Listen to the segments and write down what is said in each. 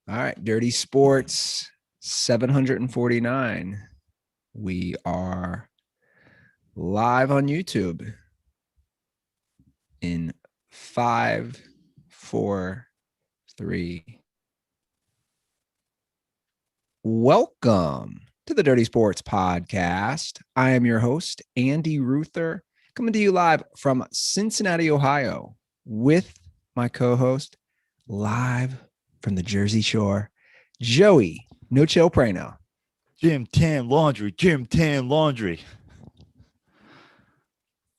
All right, Dirty Sports 749. We are live on YouTube in 5, 4, 3. Welcome to the Dirty Sports Podcast. I am your host, Andy Ruther, coming to you live from Cincinnati, Ohio, with my co-host, live from the Jersey Shore, Joey No Chill Prano. Jim Tam Laundry.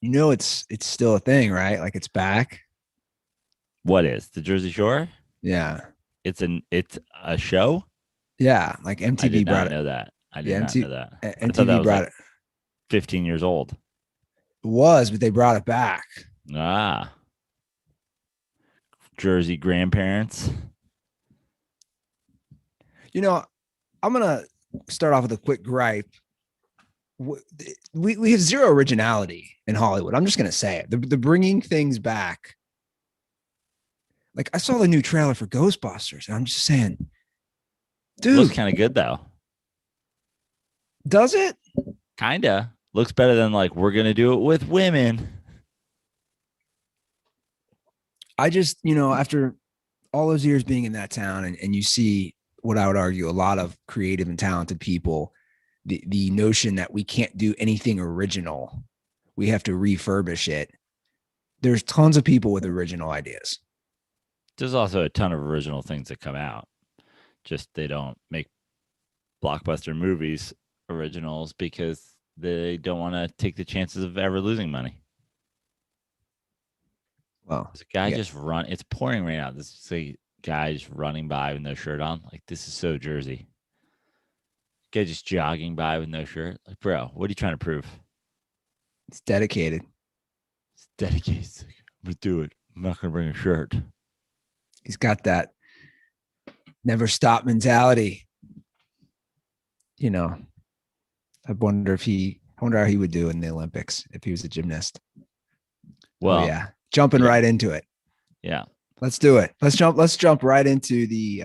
You know it's still a thing, right? Like it's back. What is the Jersey Shore? Yeah. It's a show. Yeah, like I MTV did brought not it. know that. I did Yeah, not know that. I thought that MTV was brought like it. 15 years old. It was, but they brought it back. Ah, Jersey grandparents. You know, I'm gonna start off with a quick gripe. We have zero originality in Hollywood. I'm just gonna say it. The bringing things back. Like I saw the new trailer for Ghostbusters, and I'm just saying, dude, Looks kind of good though. Does it? Kinda looks better than like we're gonna do it with women. I just, after all those years being in that town, and you see what I would argue a lot of creative and talented people, the notion that we can't do anything original, we have to refurbish it. There's tons of people with original ideas. There's also a ton of original things that come out. Just they don't make blockbuster movies originals because they don't want to take the chances of ever losing money. Well, there's a guy just run. It's pouring rain out. This is a guy just running by with no shirt on. Like, this is so Jersey. Guy just jogging by with no shirt. Like, bro, what are you trying to prove? It's dedicated. It's dedicated. It's like, I'm going to do it. I'm not going to bring a shirt. He's got that never stop mentality. I wonder how he would do in the Olympics if he was a gymnast. Well, yeah. Jumping right into it. Yeah. Let's do it. Let's jump right into the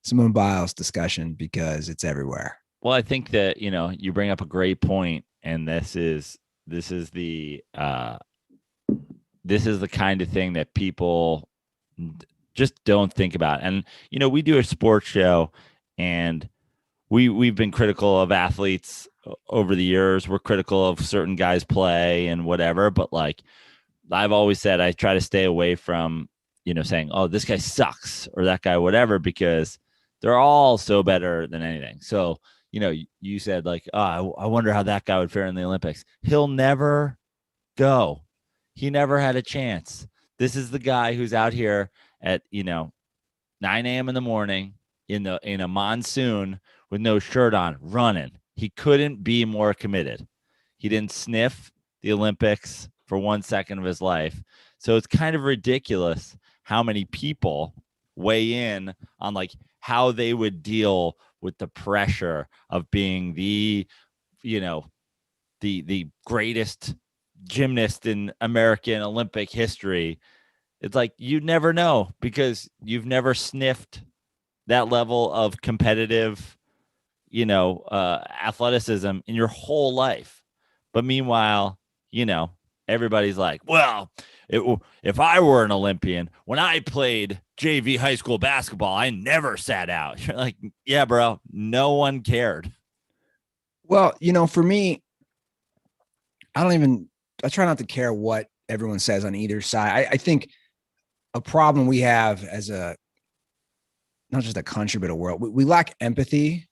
Simone Biles discussion because it's everywhere. Well, I think that, you bring up a great point, and this is the kind of thing that people just don't think about. And, we do a sports show, and we've been critical of athletes over the years. We're critical of certain guys' play and whatever, but like I've always said, I try to stay away from, saying, oh, this guy sucks or that guy, whatever, because they're all so better than anything. So, you said like, oh, I wonder how that guy would fare in the Olympics. He'll never go. He never had a chance. This is the guy who's out here at, 9 a.m. in the morning in a monsoon with no shirt on, running. He couldn't be more committed. He didn't sniff the Olympics for 1 second of his life. So it's kind of ridiculous how many people weigh in on like how they would deal with the pressure of being the greatest gymnast in American Olympic history. It's like you never know because you've never sniffed that level of competitive, athleticism in your whole life. But meanwhile, everybody's like, well, if I were an Olympian, when I played JV high school basketball, I never sat out. You're like, yeah, bro, no one cared. Well, for me, I try not to care what everyone says on either side. I think a problem we have as not just a country, but a world, we lack empathy.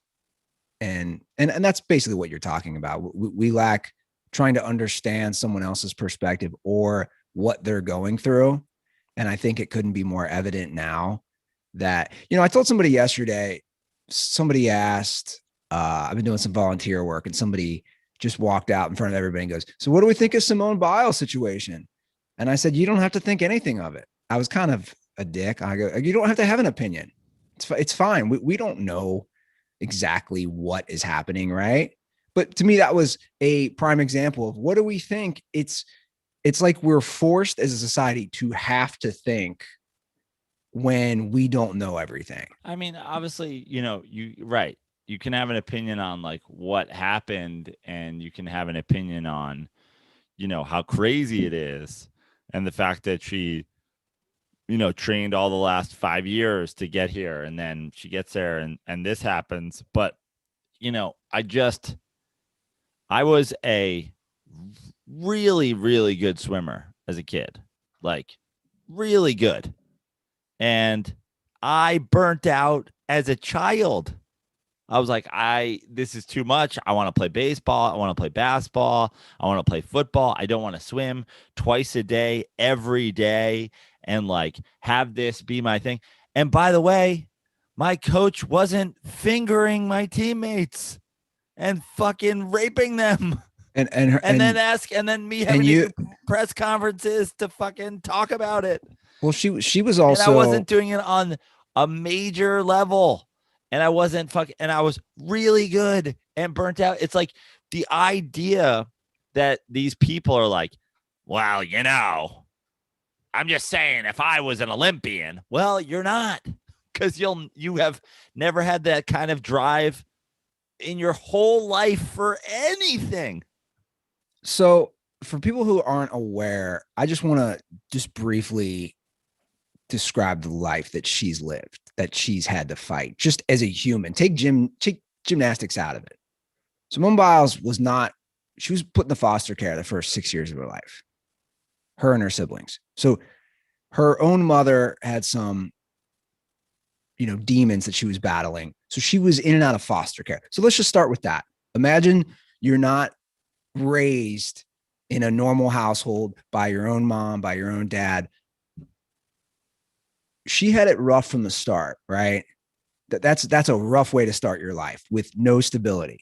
And that's basically what you're talking about. We lack trying to understand someone else's perspective or what they're going through. And I think it couldn't be more evident now that, I told somebody yesterday, somebody asked, I've been doing some volunteer work, and somebody just walked out in front of everybody and goes, so what do we think of Simone Biles situation? And I said, you don't have to think anything of it. I was kind of a dick. I go, you don't have to have an opinion. It's fine. We don't know exactly what is happening, right? But to me, that was a prime example of what do we think? It's like we're forced as a society to have to think when we don't know everything. I mean, obviously, right. You can have an opinion on like what happened, and you can have an opinion on, how crazy it is, and the fact that she, trained all the last 5 years to get here, and then she gets there, and this happens. But I was a really, really good swimmer as a kid, like really good. And I burnt out as a child. I was like, this is too much. I want to play baseball. I want to play basketball. I want to play football. I don't want to swim twice a day, every day, and like have this be my thing. And by the way, my coach wasn't fingering my teammates and fucking raping them. And then me having to do press conferences to fucking talk about it. Well, she was also, and I wasn't doing it on a major level, and I wasn't and I was really good and burnt out. It's like the idea that these people are like, well, I'm just saying, if I was an Olympian, well, you're not, because you have never had that kind of drive in your whole life for anything. So for people who aren't aware, I just want to just briefly describe the life that she's lived, that she's had to fight just as a human. Take gymnastics out of it. Simone Biles she was put in the foster care the first 6 years of her life, her and her siblings. So her own mother had some, demons that she was battling. So she was in and out of foster care. So let's just start with that. Imagine you're not raised in a normal household by your own mom, by your own dad. She had it rough from the start, right? That's a rough way to start your life with no stability.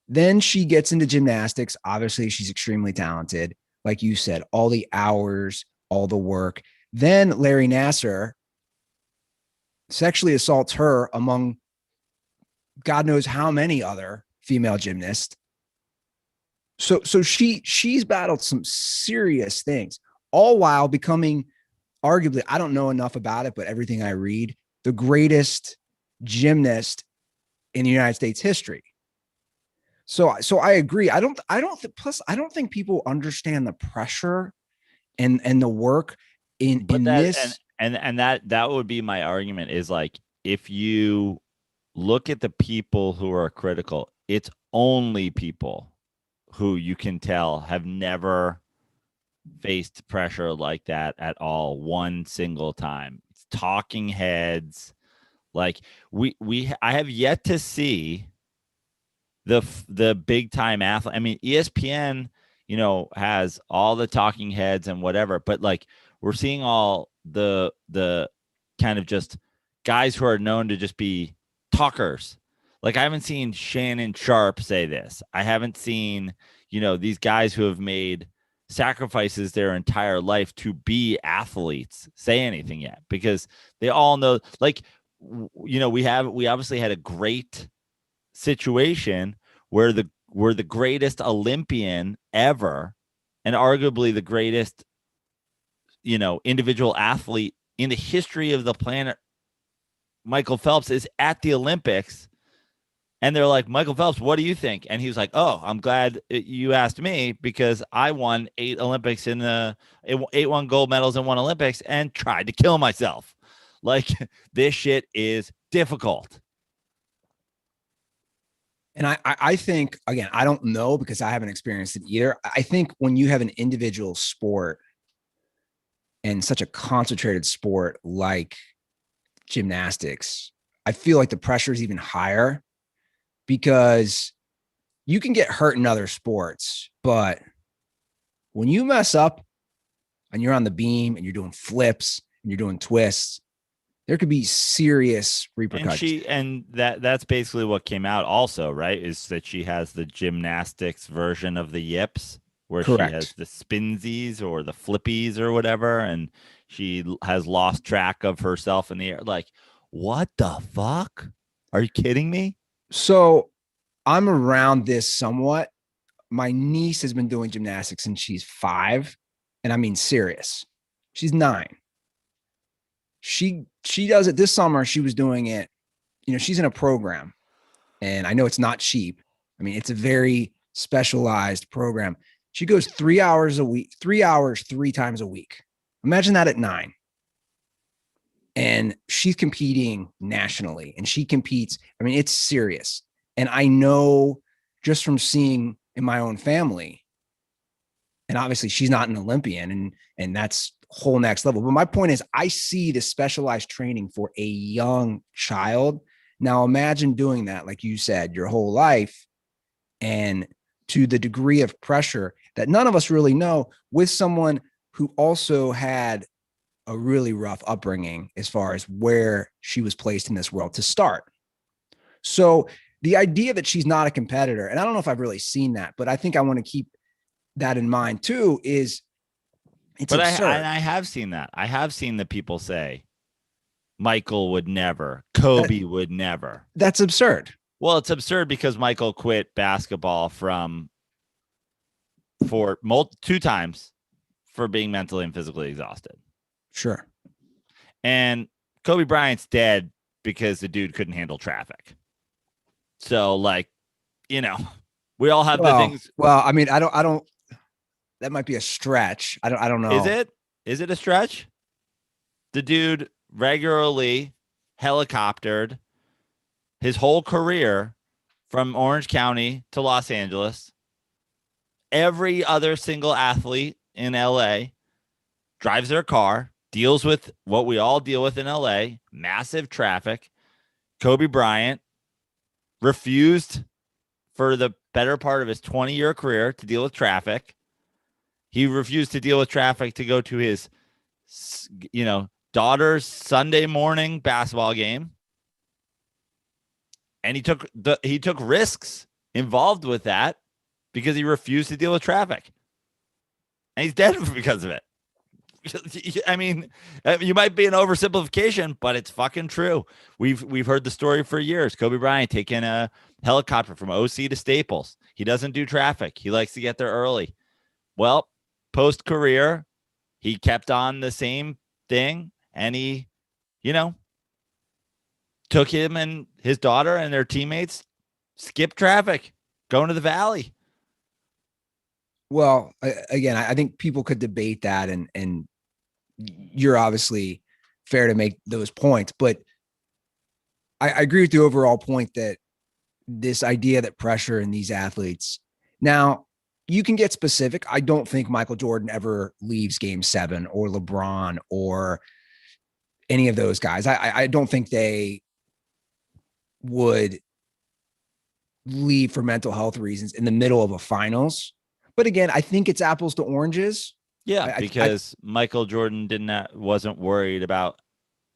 Then she gets into gymnastics. Obviously, she's extremely talented. Like you said, all the hours, all the work. Then Larry Nassar sexually assaults her among God knows how many other female gymnasts. So she's battled some serious things, all while becoming, arguably, I don't know enough about it, but everything I read, the greatest gymnast in the United States history. So I agree. Plus I don't think people understand the pressure and the work in this. And that would be my argument, is like, if you look at the people who are critical, it's only people who you can tell have never faced pressure like that at all, one single time. It's talking heads. Like I have yet to see the big time athlete. I mean, ESPN, has all the talking heads and whatever, but like we're seeing all the kind of just guys who are known to just be talkers. Like, I haven't seen Shannon Sharp say this. I haven't seen, these guys who have made sacrifices their entire life to be athletes say anything yet, because they all know, like, we obviously had a great situation where the greatest Olympian ever, and arguably the greatest, individual athlete in the history of the planet, Michael Phelps, is at the Olympics. And they're like, Michael Phelps, what do you think? And he was like, oh, I'm glad you asked me, because I won 8 Olympics 8 gold medals in 1 Olympics and tried to kill myself. Like, this shit is difficult. And I think, again, I don't know because I haven't experienced it either. I think when you have an individual sport and such a concentrated sport like gymnastics, I feel like the pressure is even higher, because you can get hurt in other sports, but when you mess up and you're on the beam and you're doing flips and you're doing twists, there could be serious repercussions. And that's basically what came out also, right? Is that she has the gymnastics version of the yips, where Correct. She has the spinsies or the flippies or whatever, and she has lost track of herself in the air. Like, what the fuck? Are you kidding me? So I'm around this somewhat. My niece has been doing gymnastics since she's 5. And I mean, serious. She's 9. she does it this summer. She was doing it, she's in a program, and I know it's not cheap. I mean, it's a very specialized program. She goes 3 hours a week, 3 hours, 3 times a week. Imagine that at 9. And she's competing nationally, and she competes. I mean, it's serious. And I know just from seeing in my own family, and obviously she's not an Olympian, and that's whole next level. But my point is, I see the specialized training for a young child. Now imagine doing that, like you said, your whole life, and to the degree of pressure that none of us really know, with someone who also had a really rough upbringing as far as where she was placed in this world to start. So the idea that she's not a competitor, and I don't know if I've really seen that, but I think I want to keep that in mind too, is it's absurd. I have seen that. I have seen the people say Michael would never, Kobe would never. That's absurd. Well, it's absurd because Michael quit basketball for 2 times for being mentally and physically exhausted. Sure. And Kobe Bryant's dead because the dude couldn't handle traffic. So, like, we all have the things. Well, I mean, I don't, that might be a stretch. I don't know. Is it a stretch? The dude regularly helicoptered his whole career from Orange County to Los Angeles. Every other single athlete in LA drives their car, deals with what we all deal with in LA, massive traffic. Kobe Bryant refused for the better part of his 20-year career to deal with traffic. He refused to deal with traffic to go to his, daughter's Sunday morning basketball game. And he took risks involved with that because he refused to deal with traffic. And he's dead because of it. I mean, you might be an oversimplification, but it's fucking true. We've heard the story for years. Kobe Bryant taking a helicopter from OC to Staples. He doesn't do traffic. He likes to get there early. Well, post-career, he kept on the same thing, and he, took him and his daughter and their teammates, skip traffic, going to the Valley. Well, again, I think people could debate that, and you're obviously fair to make those points, but I agree with the overall point that this idea that pressure in these athletes. Now, you can get specific. I don't think Michael Jordan ever leaves Game 7, or LeBron, or any of those guys. I don't think they would leave for mental health reasons in the middle of a finals. But again, I think it's apples to oranges. Yeah, because Michael Jordan wasn't worried about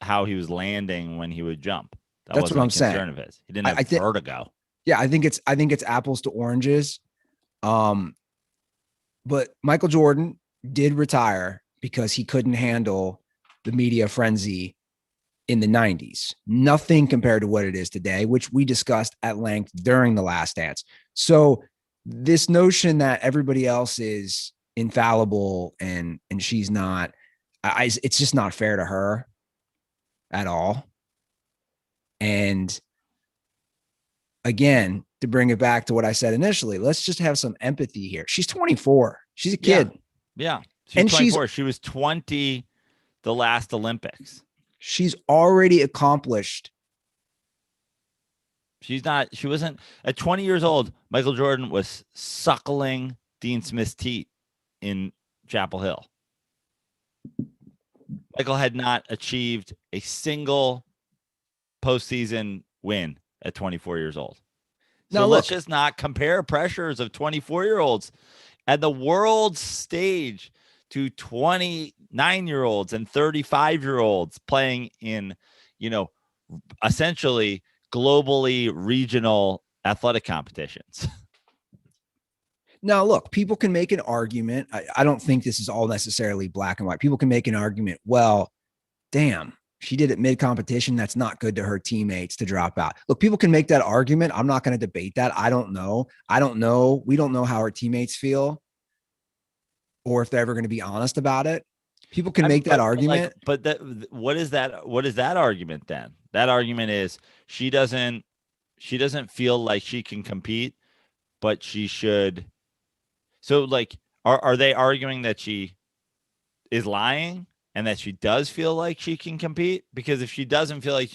how he was landing when he would jump. That's what I'm saying. Of his. He didn't have vertigo. Yeah, I think it's apples to oranges. But Michael Jordan did retire because he couldn't handle the media frenzy in the 90s. Nothing compared to what it is today, which we discussed at length during The Last Dance. So this notion that everybody else is infallible and she's not, it's just not fair to her at all. And again, to bring it back to what I said initially, let's just have some empathy here. She's 24. She's a kid. Yeah. She's 24. She was 20 the last Olympics. She's already accomplished. She wasn't at 20 years old. Michael Jordan was suckling Dean Smith's teat in Chapel Hill. Michael had not achieved a single postseason win at 24 years old. So let's just not compare pressures of 24-year-olds at the world stage to 29-year-olds and 35-year-olds playing in, essentially globally regional athletic competitions. Now, look, people can make an argument. I don't think this is all necessarily black and white. People can make an argument. Well, damn, she did it mid-competition. That's not good to her teammates to drop out. Look, people can make that argument. I'm not going to debate that. I don't know. We don't know how her teammates feel or if they're ever going to be honest about it. People can make that argument. But what is that? What is that argument then? That argument is she doesn't feel like she can compete, but she should. So like, are they arguing that she is lying and that she does feel like she can compete? Because if she doesn't feel like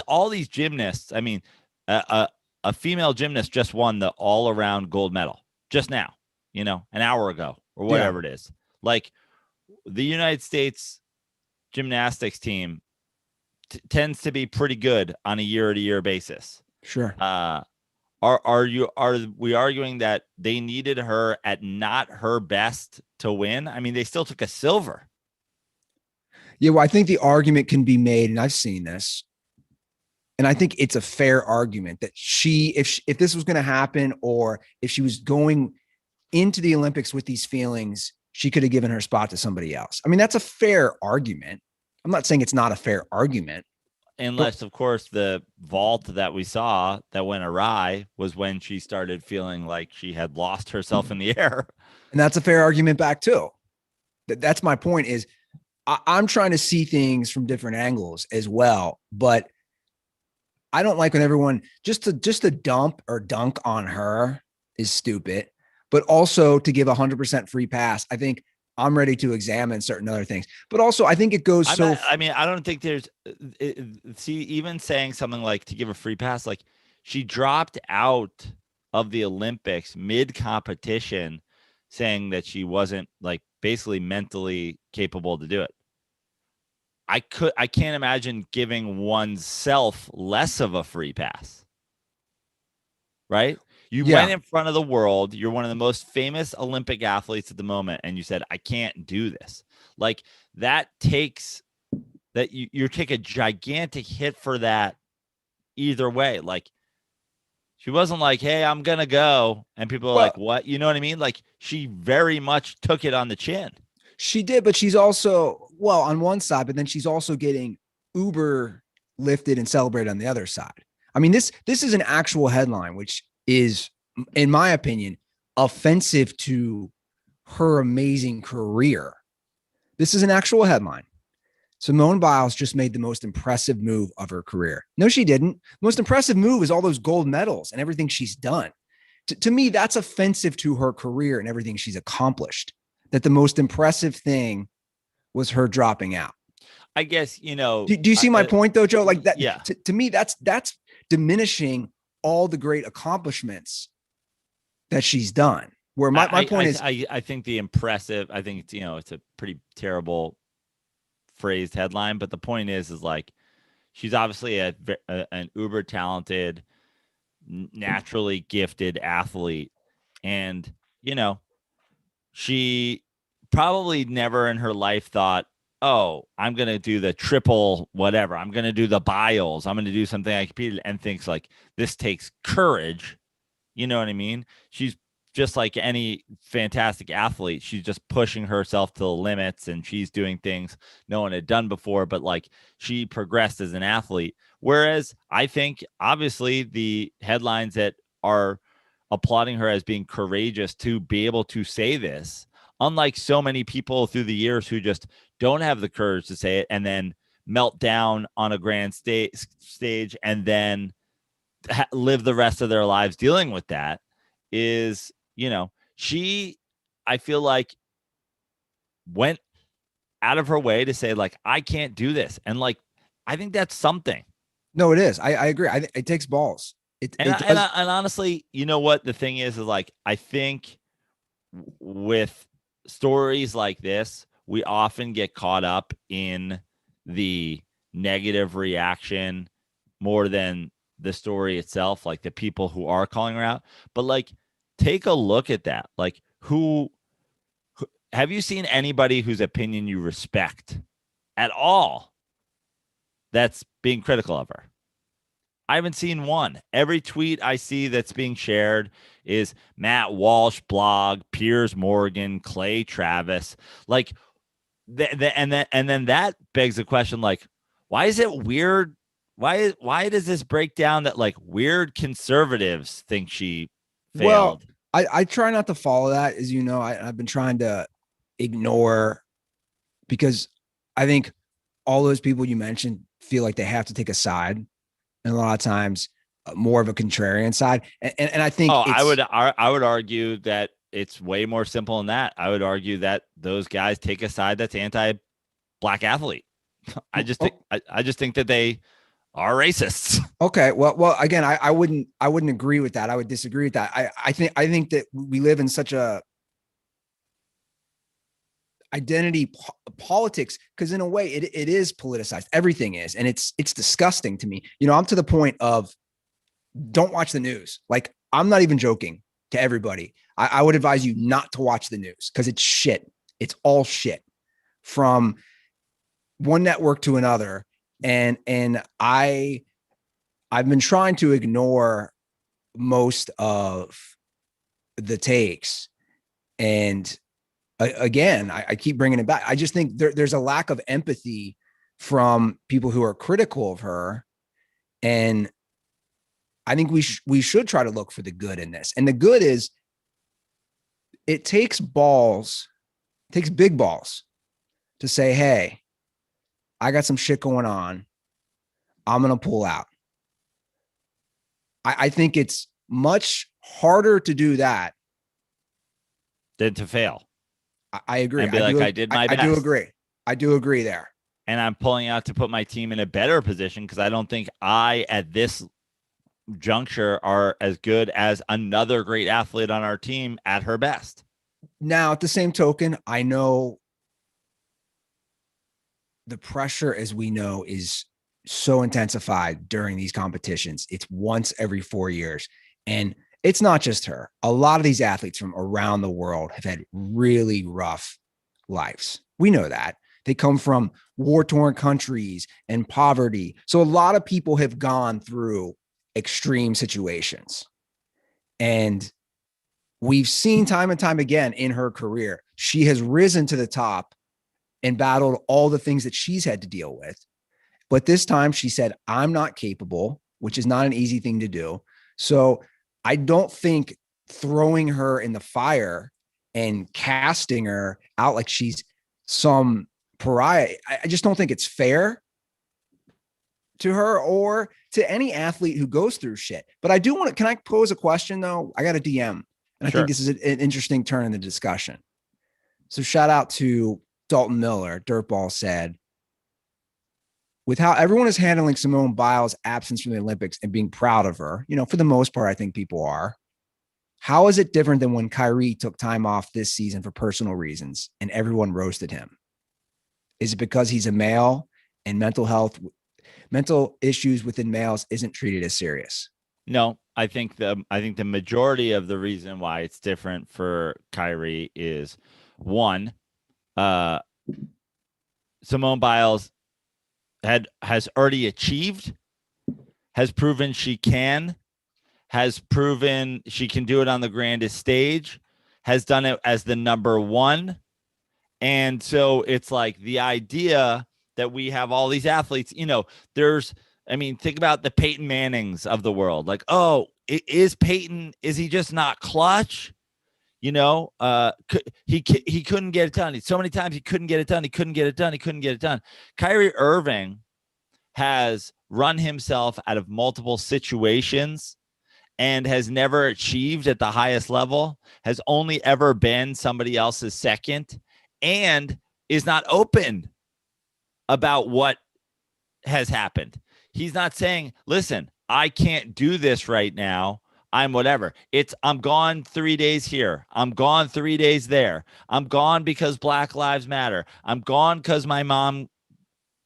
all these gymnasts, I mean, a female gymnast just won the all around gold medal just now, an hour ago or whatever it is. Like the United States gymnastics team tends to be pretty good on a year to year basis. Sure. Are we arguing that they needed her at not her best to win? I mean, they still took a silver. Yeah, well, I think the argument can be made, and I've seen this, and I think it's a fair argument that if this was going to happen, or if she was going into the Olympics with these feelings, she could have given her spot to somebody else. I mean, that's a fair argument. I'm not saying it's not a fair argument. Unless, of course, the vault that we saw that went awry was when she started feeling like she had lost herself in the air. And that's a fair argument back too. That's my point is I'm trying to see things from different angles as well. But I don't like when everyone just to dump or dunk on her is stupid, but also to give 100% free pass. I think I'm ready to examine certain other things, but also I think it goes I mean, I don't think there's even saying something like to give a free pass, like she dropped out of the Olympics mid competition saying that she wasn't like basically mentally capable to do it. I can't imagine giving oneself less of a free pass. Right? You went in front of the world. You're one of the most famous Olympic athletes at the moment. And you said, I can't do this. Like that takes that you take a gigantic hit for that either way. Like she wasn't like, hey, I'm going to go. And people are like, what? You know what I mean? Like she very much took it on the chin. She did, but she's also, on one side, but then she's also getting uber lifted and celebrated on the other side. I mean, this is an actual headline, which is, in my opinion, offensive to her amazing career. This is an actual headline. Simone Biles just made the most impressive move of her career. No, she didn't. Most impressive move is all those gold medals and everything she's done. To me, that's offensive to her career and everything she's accomplished. That the most impressive thing was her dropping out. I guess, Do you see my point though, Joe? Like that, yeah. To me, that's diminishing all the great accomplishments that she's done. Where my point is, I think the impressive, I think it's a pretty terrible phrased headline, but the point is like, she's obviously an uber talented, naturally gifted athlete. And, she probably never in her life thought, oh, I'm going to do the triple whatever. I'm going to do the Biles. I'm going to do something I competed, and thinks like this takes courage. You know what I mean? She's just like any fantastic athlete. She's just pushing herself to the limits, and she's doing things no one had done before, but like she progressed as an athlete. Whereas I think obviously the headlines that are applauding her as being courageous to be able to say this, unlike so many people through the years who just don't have the courage to say it and then melt down on a grand stage and then live the rest of their lives dealing with that, is, she, I feel like, went out of her way to say like, I can't do this. And like, I think that's something. No, it is. I agree. It takes balls. And honestly, you know what the thing is like, I think with stories like this, we often get caught up in the negative reaction more than the story itself, like the people who are calling her out. But like, take a look at that. Like, who have you seen anybody whose opinion you respect at all that's being critical of her? I haven't seen one. Every tweet I see that's being shared is Matt Walsh blog, Piers Morgan, Clay Travis. Like, and then that begs the question, like, why is it weird? Why does this break down that like weird conservatives think she failed? Well, I try not to follow that, as you know. I've been trying to ignore because I think all those people you mentioned feel like they have to take a side, and a lot of times more of a contrarian side. And I think I would argue that it's way more simple than that. I would argue that those guys take a side that's anti-black athlete. I just think that they are racists. Okay. Well, again, I wouldn't agree with that. I would disagree with that. I think that we live in such a identity politics, because in a way it is politicized. Everything is, and it's disgusting to me. I'm to the point of don't watch the news. Like, I'm not even joking to everybody. I would advise you not to watch the news because it's shit. It's all shit from one network to another. And I've been trying to ignore most of the takes. And again, I keep bringing it back. I just think there's a lack of empathy from people who are critical of her. And I think we should try to look for the good in this. And the good is it takes big balls to say, hey, I got some shit going on. I'm going to pull out. I think it's much harder to do that than to fail. I agree. And be I did my best. I do agree there. And I'm pulling out to put my team in a better position because I don't think at this juncture are as good as another great athlete on our team at her best. Now, at the same token, I know the pressure, as we know, is so intensified during these competitions. It's once every 4 years. And it's not just her. A lot of these athletes from around the world have had really rough lives. We know that. They come from war-torn countries and poverty. So a lot of people have gone through extreme situations. And we've seen time and time again in her career, she has risen to the top and battled all the things that she's had to deal with. But this time she said, I'm not capable, which is not an easy thing to do. So I don't think throwing her in the fire and casting her out like she's some pariah, I just don't think it's fair to her or to any athlete who goes through shit. But I do want to, can I pose a question though? I got a DM, and I think this is an interesting turn in the discussion. So shout out to Dalton Miller. DirtBall said, with how everyone is handling Simone Biles' absence from the Olympics and being proud of her, for the most part, I think people are. How is it different than when Kyrie took time off this season for personal reasons and everyone roasted him? Is it because he's a male and mental issues within males isn't treated as serious? No, I think the majority of the reason why it's different for Kyrie is one, Simone Biles has already achieved, has proven she can, has proven she can do it on the grandest stage, has done it as the number one. And so it's like the idea that we have all these athletes, think about the Peyton Mannings of the world. Like, oh, is he just not clutch? He couldn't get it done. So many times he couldn't get it done. Kyrie Irving has run himself out of multiple situations and has never achieved at the highest level, has only ever been somebody else's second, and is not open about what has happened. He's not saying, listen, I can't do this right now. I'm whatever. I'm gone 3 days here. I'm gone 3 days there. I'm gone because Black Lives Matter. I'm gone because my mom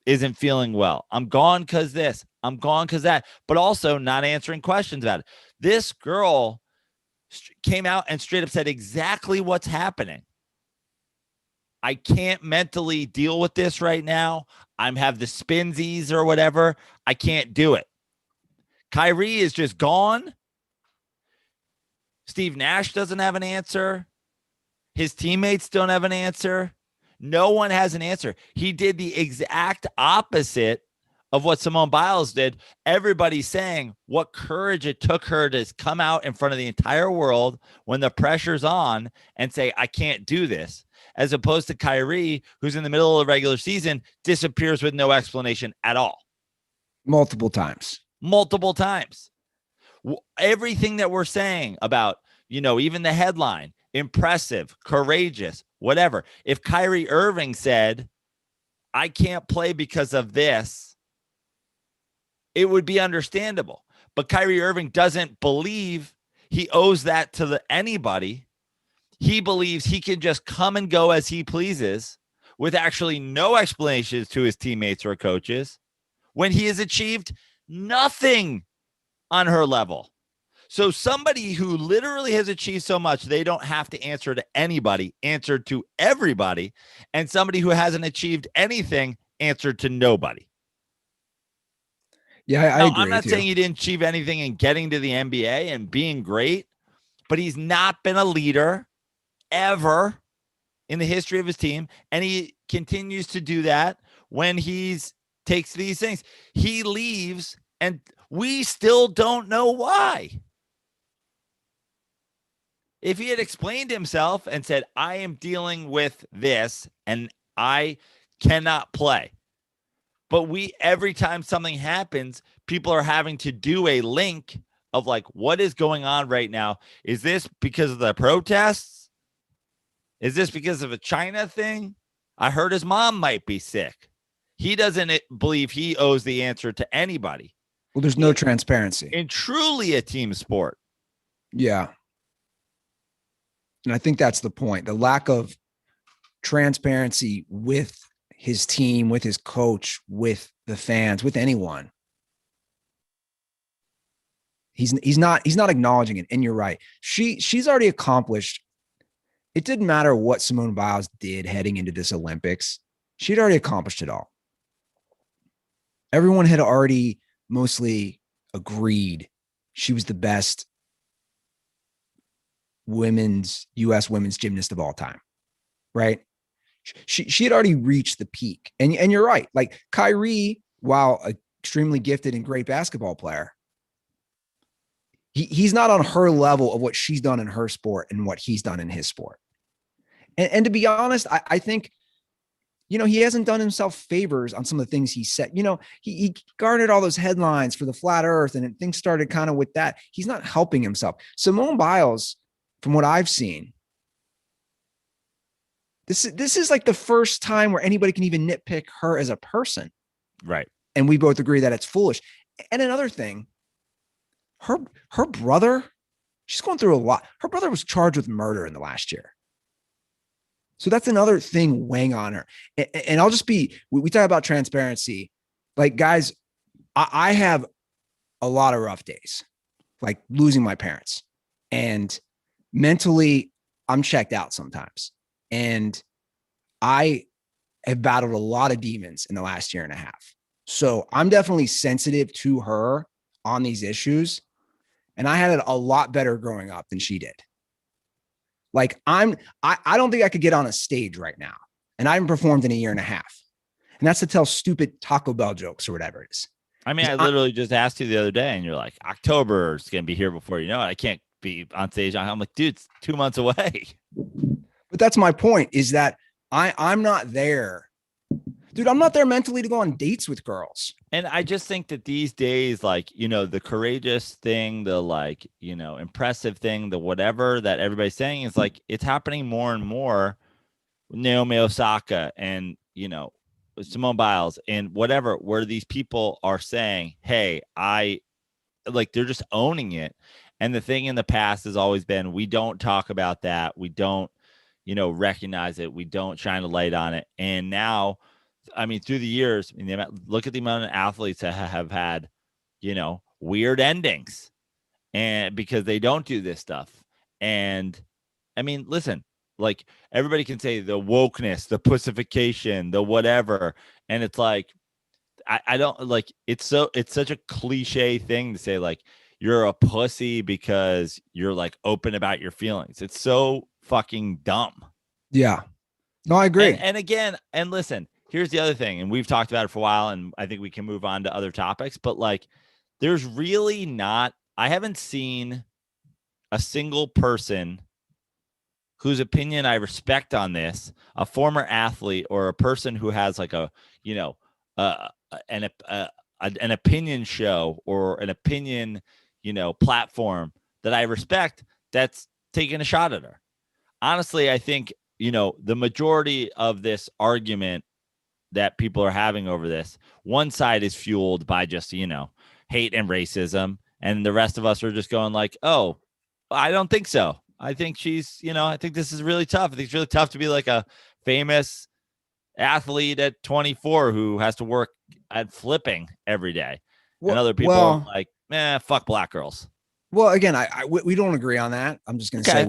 isn't feeling well. I'm gone because this. I'm gone because that. But also not answering questions about it. This girl came out and straight up said exactly what's happening. I can't mentally deal with this right now. I have the spinsies or whatever. I can't do it. Kyrie is just gone. Steve Nash doesn't have an answer. His teammates don't have an answer. No one has an answer. He did the exact opposite of what Simone Biles did. Everybody's saying what courage it took her to come out in front of the entire world when the pressure's on and say, I can't do this. as opposed to Kyrie, who's in the middle of the regular season, disappears with no explanation at all. Multiple times. Everything that we're saying about, even the headline, impressive, courageous, whatever. If Kyrie Irving said, I can't play because of this, it would be understandable. But Kyrie Irving doesn't believe he owes that to anybody. He believes he can just come and go as he pleases with actually no explanations to his teammates or coaches when he has achieved nothing on her level. So somebody who literally has achieved so much, they don't have to answer to anybody, answered to everybody. And somebody who hasn't achieved anything, answered to nobody. Yeah, I agree. I'm not saying he didn't achieve anything in getting to the NBA and being great, but he's not been a leader ever in the history of his team. And he continues to do that when he takes these things. He leaves and we still don't know why. If he had explained himself and said, I am dealing with this and I cannot play. But every time something happens, people are having to do a link of like, what is going on right now? Is this because of the protests? Is this because of a China thing? I heard his mom might be sick. He doesn't believe he owes the answer to anybody. Well, there's no transparency. In truly a team sport. Yeah. And I think that's the point. The lack of transparency with his team, with his coach, with the fans, with anyone. He's not acknowledging it. And you're right. She's already accomplished. It didn't matter what Simone Biles did heading into this Olympics. She'd already accomplished it all. Everyone had already mostly agreed she was the best U.S. women's gymnast of all time, right? She had already reached the peak. And you're right. Like Kyrie, while an extremely gifted and great basketball player, he's not on her level of what she's done in her sport and what he's done in his sport. And to be honest, I think, he hasn't done himself favors on some of the things he said. He garnered all those headlines for the flat earth and things started kind of with that. He's not helping himself. Simone Biles, from what I've seen, this is like the first time where anybody can even nitpick her as a person. Right. And we both agree that it's foolish. And another thing, her brother, she's going through a lot. Her brother was charged with murder in the last year. So that's another thing weighing on her. And I'll just we talk about transparency. Like, guys, I have a lot of rough days, like losing my parents. And mentally, I'm checked out sometimes. And I have battled a lot of demons in the last year and a half. So I'm definitely sensitive to her on these issues. And I had it a lot better growing up than she did. Like I don't think I could get on a stage right now. And I haven't performed in a year and a half. And that's to tell stupid Taco Bell jokes or whatever it is. I mean, I literally just asked you the other day and you're like, October is going to be here before you know it. I can't be on stage. I'm like, dude, it's 2 months away. But that's my point, is that I'm not there. Dude, I'm not there mentally to go on dates with girls. And I just think that these days, like, the courageous thing, the like, impressive thing, the whatever that everybody's saying is like, it's happening more and more. Naomi Osaka and, Simone Biles and whatever, where these people are saying, hey, they're just owning it. And the thing in the past has always been, we don't talk about that. We don't, recognize it. We don't shine a light on it. And now, I mean, through the years, look at the amount of athletes that have had, weird endings, and because they don't do this stuff. And I mean, listen, like everybody can say the wokeness, the pussification, the whatever. And it's like, I don't like, it's such a cliche thing to say, like, you're a pussy because you're like open about your feelings. It's so fucking dumb. Yeah, no, I agree. And again, and listen, here's the other thing, and we've talked about it for a while, and I think we can move on to other topics, but like, there's really I haven't seen a single person whose opinion I respect on this, a former athlete or a person who has like a, you know, an opinion show or an opinion, platform that I respect, that's taking a shot at her. Honestly, I think, the majority of this argument that people are having over this, one side is fueled by just, hate and racism. And the rest of us are just going like, oh, I don't think so. I think I think this is really tough. I think it's really tough to be like a famous athlete at 24 who has to work at flipping every day. And other people are like, fuck black girls. Well, again, we don't agree on that. I'm just going to say,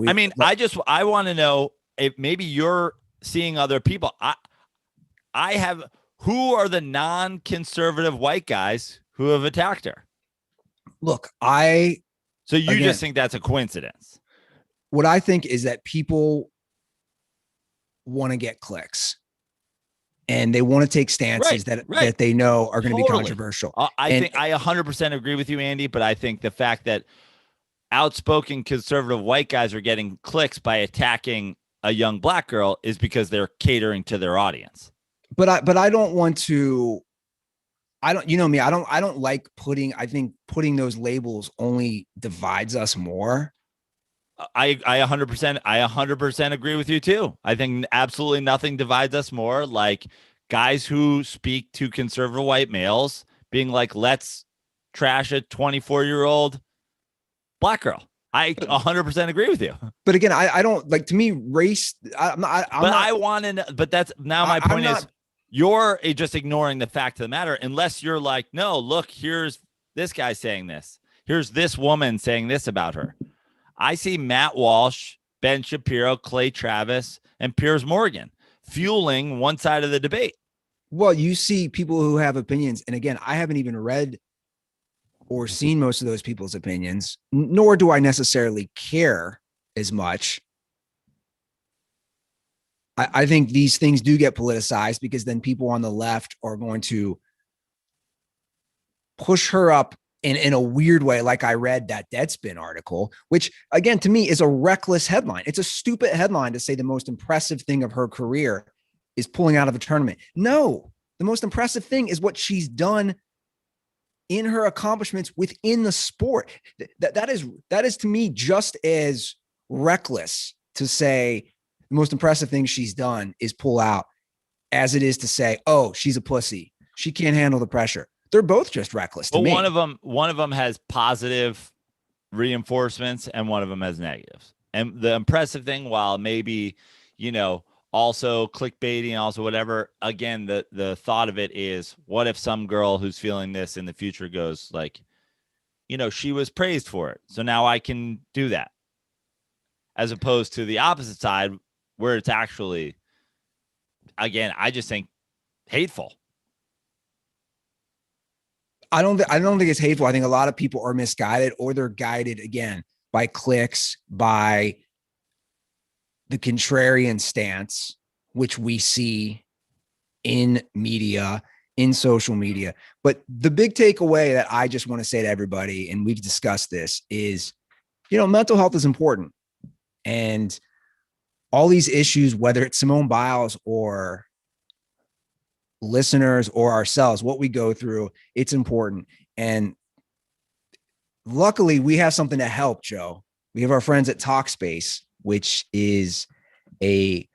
I want to know if maybe you're seeing other people. Who are the non-conservative white guys who have attacked her? Look, so you just think that's a coincidence? What I think is that people want to get clicks and they want to take stances that they know are going to be controversial. I think I 100% agree with you, Andy, but I think the fact that outspoken conservative white guys are getting clicks by attacking a young black girl is because they're catering to their audience. But I don't want to. I don't. You know me. I don't like putting. I think putting those labels only divides us more. I 100% agree with you too. I think absolutely nothing divides us more. Like guys who speak to conservative white males being like, let's trash a 24-year-old black girl. I 100% agree with you. But again, I don't like, to me, race. I want to know, but that's now my point is you're just ignoring the fact of the matter. Unless you're like, no, look, here's this guy saying this. Here's this woman saying this about her. I see Matt Walsh, Ben Shapiro, Clay Travis, and Piers Morgan fueling one side of the debate. Well, you see people who have opinions. And again, I haven't even read or seen most of those people's opinions, nor do I necessarily care as much. I think these things do get politicized because then people on the left are going to push her up in a weird way. Like I read that Deadspin article, which again, to me is a reckless headline. It's a stupid headline to say the most impressive thing of her career is pulling out of a tournament. No, the most impressive thing is what she's done in her accomplishments within the sport. That is to me just as reckless to say the most impressive thing she's done is pull out as it is to say, oh, she's a pussy. She can't handle the pressure. They're both just reckless to me. One of them has positive reinforcements and one of them has negatives. And the impressive thing, while maybe, also clickbaity and also whatever, again, the thought of it is, what if some girl who's feeling this in the future goes like, she was praised for it, so now I can do that, as opposed to the opposite side where it's actually, again, I just think hateful. I don't think it's hateful. I think a lot of people are misguided, or they're guided again by clicks, by the contrarian stance, which we see in media, in social media. But the big takeaway that I just want to say to everybody, and we've discussed this, is, mental health is important. And all these issues, whether it's Simone Biles or listeners or ourselves, what we go through, it's important. And luckily we have something to help, Joe. We have our friends at Talkspace, which is a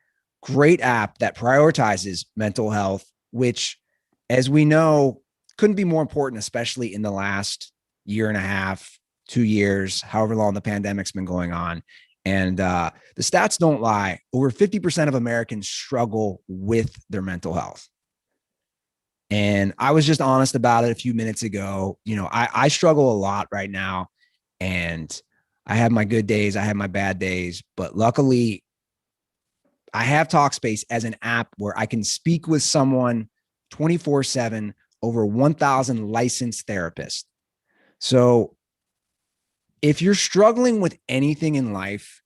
great app that prioritizes mental health, which, as we know, couldn't be more important, especially in the last year and a half, 2 years, however long the pandemic's been going on. And the stats don't lie. Over 50% of Americans struggle with their mental health. And I was just honest about it a few minutes ago. I struggle a lot right now, and I have my good days. I have my bad days, but luckily I have Talkspace as an app where I can speak with someone 24/7, over 1,000 licensed therapists. So if you're struggling with anything in life,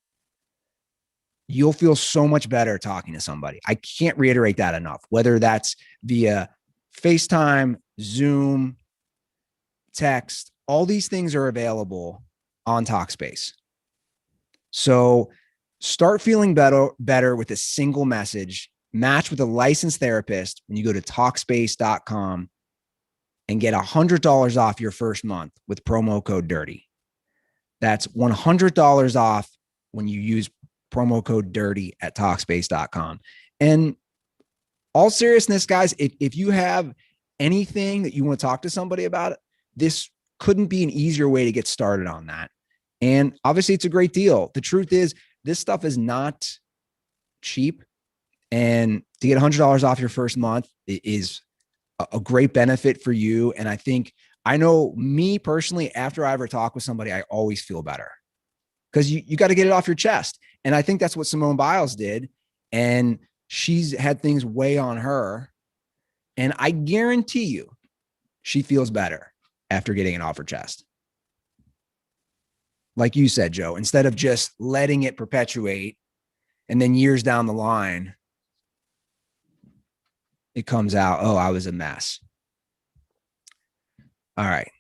you'll feel so much better talking to somebody. I can't reiterate that enough, whether that's via FaceTime, Zoom, text, all these things are available on Talkspace. So Start feeling better with a single message. Match with a licensed therapist when you go to Talkspace.com and get $100 off your first month with promo code DIRTY. That's $100 off when you use promo code DIRTY at Talkspace.com. And all seriousness, guys, if you have anything that you want to talk to somebody about, this couldn't be an easier way to get started on that. And obviously, it's a great deal. The truth is, this stuff is not cheap. And to get $100 off your first month is a great benefit for you. And I know me personally, after I ever talk with somebody, I always feel better because you got to get it off your chest. And I think that's what Simone Biles did. And she's had things weigh on her. And I guarantee you, she feels better after getting it off her chest. Like you said, Joe, instead of just letting it perpetuate and then years down the line, it comes out, oh, I was a mess. All right.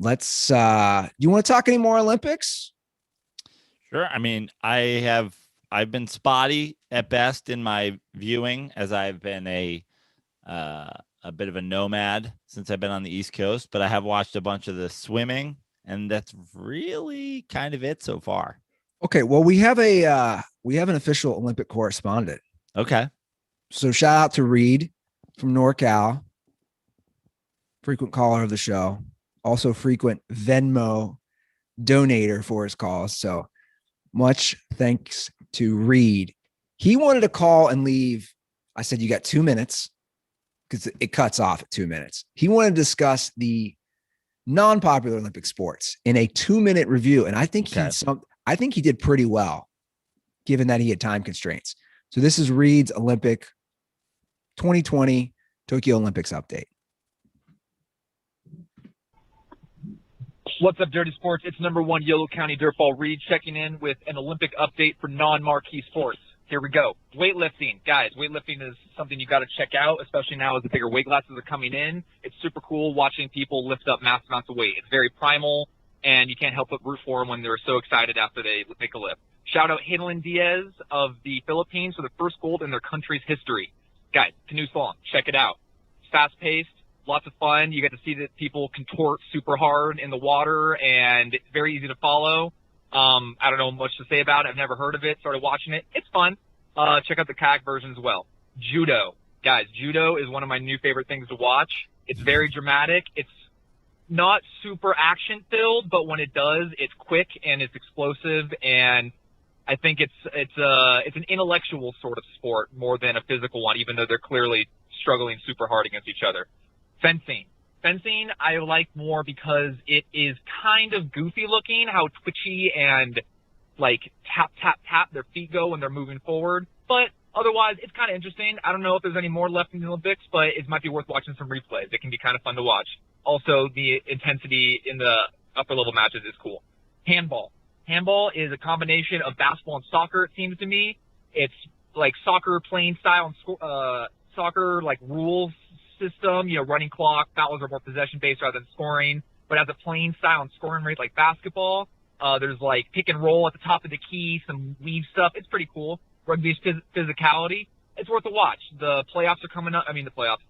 Let's, do you want to talk any more Olympics? Sure. I mean, I've been spotty at best in my viewing as I've been a bit of a nomad since I've been on the East Coast, but I have watched a bunch of the swimming, and that's really kind of it so far. Okay. Well, we have an official Olympic correspondent. Okay. So shout out to Reed from NorCal, frequent caller of the show, also frequent Venmo donator for his calls. So much thanks to Reed. He wanted to call and leave. I said, you got 2 minutes because it cuts off at 2 minutes. He wanted to discuss the non-popular Olympic sports in a 2-minute review. And I think he did pretty well given that he had time constraints. So this is Reed's Olympic 2020 Tokyo Olympics update. What's up, Dirty Sports? It's number one Yolo County DirtBall Reed checking in with an Olympic update for non-marquee sports. Here we go. Weightlifting. Guys, weightlifting is something you got to check out, especially now as the bigger weight classes are coming in. It's super cool watching people lift up massive amounts of weight. It's very primal, and you can't help but root for them when they're so excited after they make a lift. Shout out Hidlin Diaz of the Philippines for the first gold in their country's history. Guys, canoe slalom. Check it out. It's fast-paced. Lots of fun. You get to see that people contort super hard in the water, and it's very easy to follow. I don't know much to say about it. I've never heard of it. Started watching it. It's fun. Check out the kayak version as well. Judo. Guys, judo is one of my new favorite things to watch. It's very dramatic. It's not super action-filled, but when it does, it's quick and it's explosive, and I think it's an intellectual sort of sport more than a physical one, even though they're clearly struggling super hard against each other. Fencing. Fencing I like more because it is kind of goofy looking, how twitchy and like tap, tap, tap their feet go when they're moving forward. But otherwise, it's kind of interesting. I don't know if there's any more left in the Olympics, but it might be worth watching some replays. It can be kind of fun to watch. Also, the intensity in the upper level matches is cool. Handball. Handball is a combination of basketball and soccer, it seems to me. It's like soccer playing style and soccer like rules system, running clock, fouls are more possession based rather than scoring, but has a playing style and scoring rate like basketball. There's like pick and roll at the top of the key, some weave stuff. It's pretty cool. Rugby's physicality. It's worth a watch. The playoffs are coming up.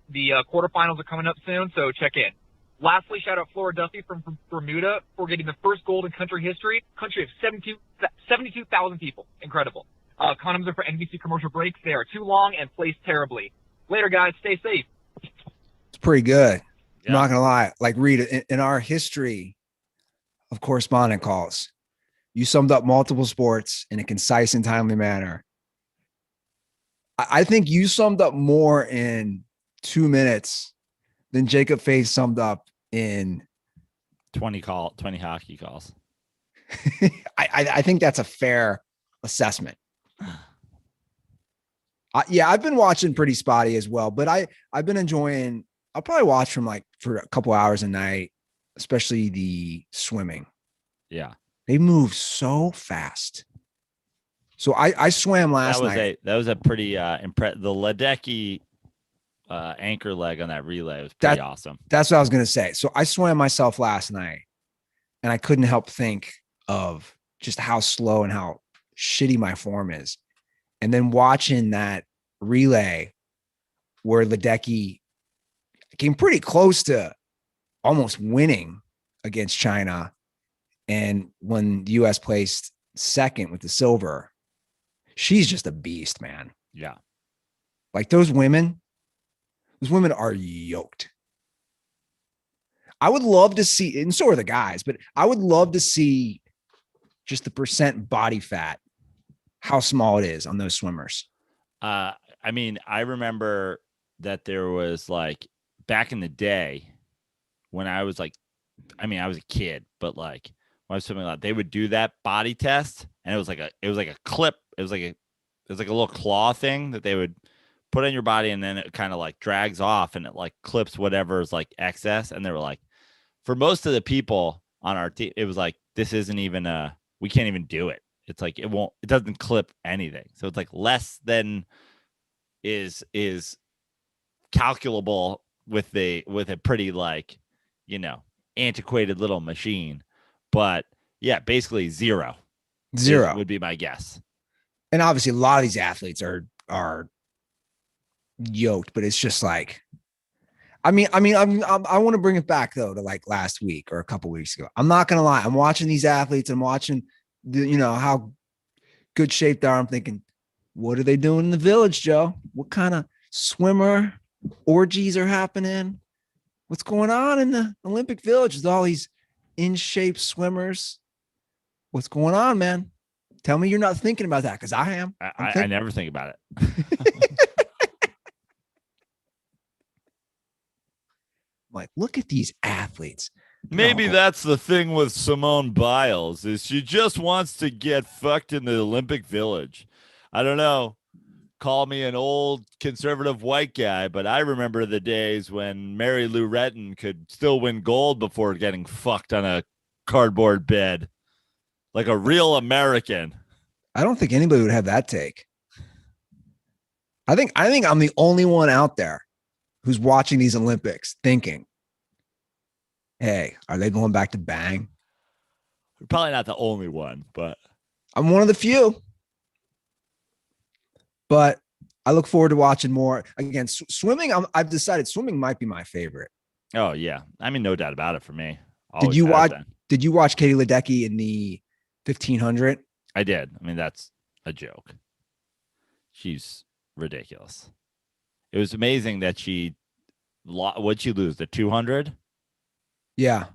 The quarterfinals are coming up soon, so check in. Lastly, shout out Flora Duffy from Bermuda for getting the first gold in country history. Country of 72,000 people. Incredible. Condoms are for NBC commercial breaks. They are too long and placed terribly. Later, guys. Stay safe. It's pretty good. Yeah. I'm not going to lie. Like, Reed, in our history of correspondent calls, you summed up multiple sports in a concise and timely manner. I think you summed up more in 2 minutes than Jacob Faith summed up in 20 hockey calls. I think that's a fair assessment. I've been watching pretty spotty as well, but I've been enjoying. I'll probably watch for a couple hours a night, especially the swimming. Yeah, they move so fast. So I swam last night. That was a pretty impressive. The Ledecky anchor leg on that relay was pretty awesome. That's what I was going to say. So I swam myself last night, and I couldn't help think of just how slow and how shitty my form is. And then watching that relay where Ledecky came pretty close to almost winning against China. And when the U.S. placed second with the silver, she's just a beast, man. Yeah. Like those women are yoked. I would love to see, and so are the guys, but I would love to see just the percent body fat, how small it is on those swimmers. I mean, I remember that there was like back in the day when I was like, I mean, I was a kid, but like when I was swimming a lot, they would do that body test, and it was like a clip. It was like a little claw thing that they would put on your body, and then it kind of like drags off and it like clips whatever is like excess. And they were like, for most of the people on our team, it was like, this isn't even we can't even do it. It's like, it doesn't clip anything. So it's like less than is calculable with a pretty like, you know, antiquated little machine. But yeah, basically zero would be my guess. And obviously a lot of these athletes are yoked, but it's just like, I want to bring it back though to like last week or a couple weeks ago. I'm not going to lie. I'm watching these athletes and watching how good shape they are. I'm thinking, what are they doing in the village, Joe? What kind of swimmer orgies are happening? What's going on in the Olympic Village with all these in shape swimmers? What's going on, man? Tell me you're not thinking about that, because I am. I never think about it. Like, look at these athletes. Maybe that's the thing with Simone Biles, is she just wants to get fucked in the Olympic Village. I don't know. Call me an old conservative white guy, but I remember the days when Mary Lou Retton could still win gold before getting fucked on a cardboard bed. Like a real American. I don't think anybody would have that take. I think I'm the only one out there who's watching these Olympics thinking, hey, are they going back to bang? Probably not the only one, but I'm one of the few. But I look forward to watching more. Again, swimming, I've decided swimming might be my favorite. Oh, yeah. I mean, no doubt about it for me. Did you watch Katie Ledecky in the 1500? I did. I mean, that's a joke. She's ridiculous. It was amazing that what'd she lose? The 200? Yeah.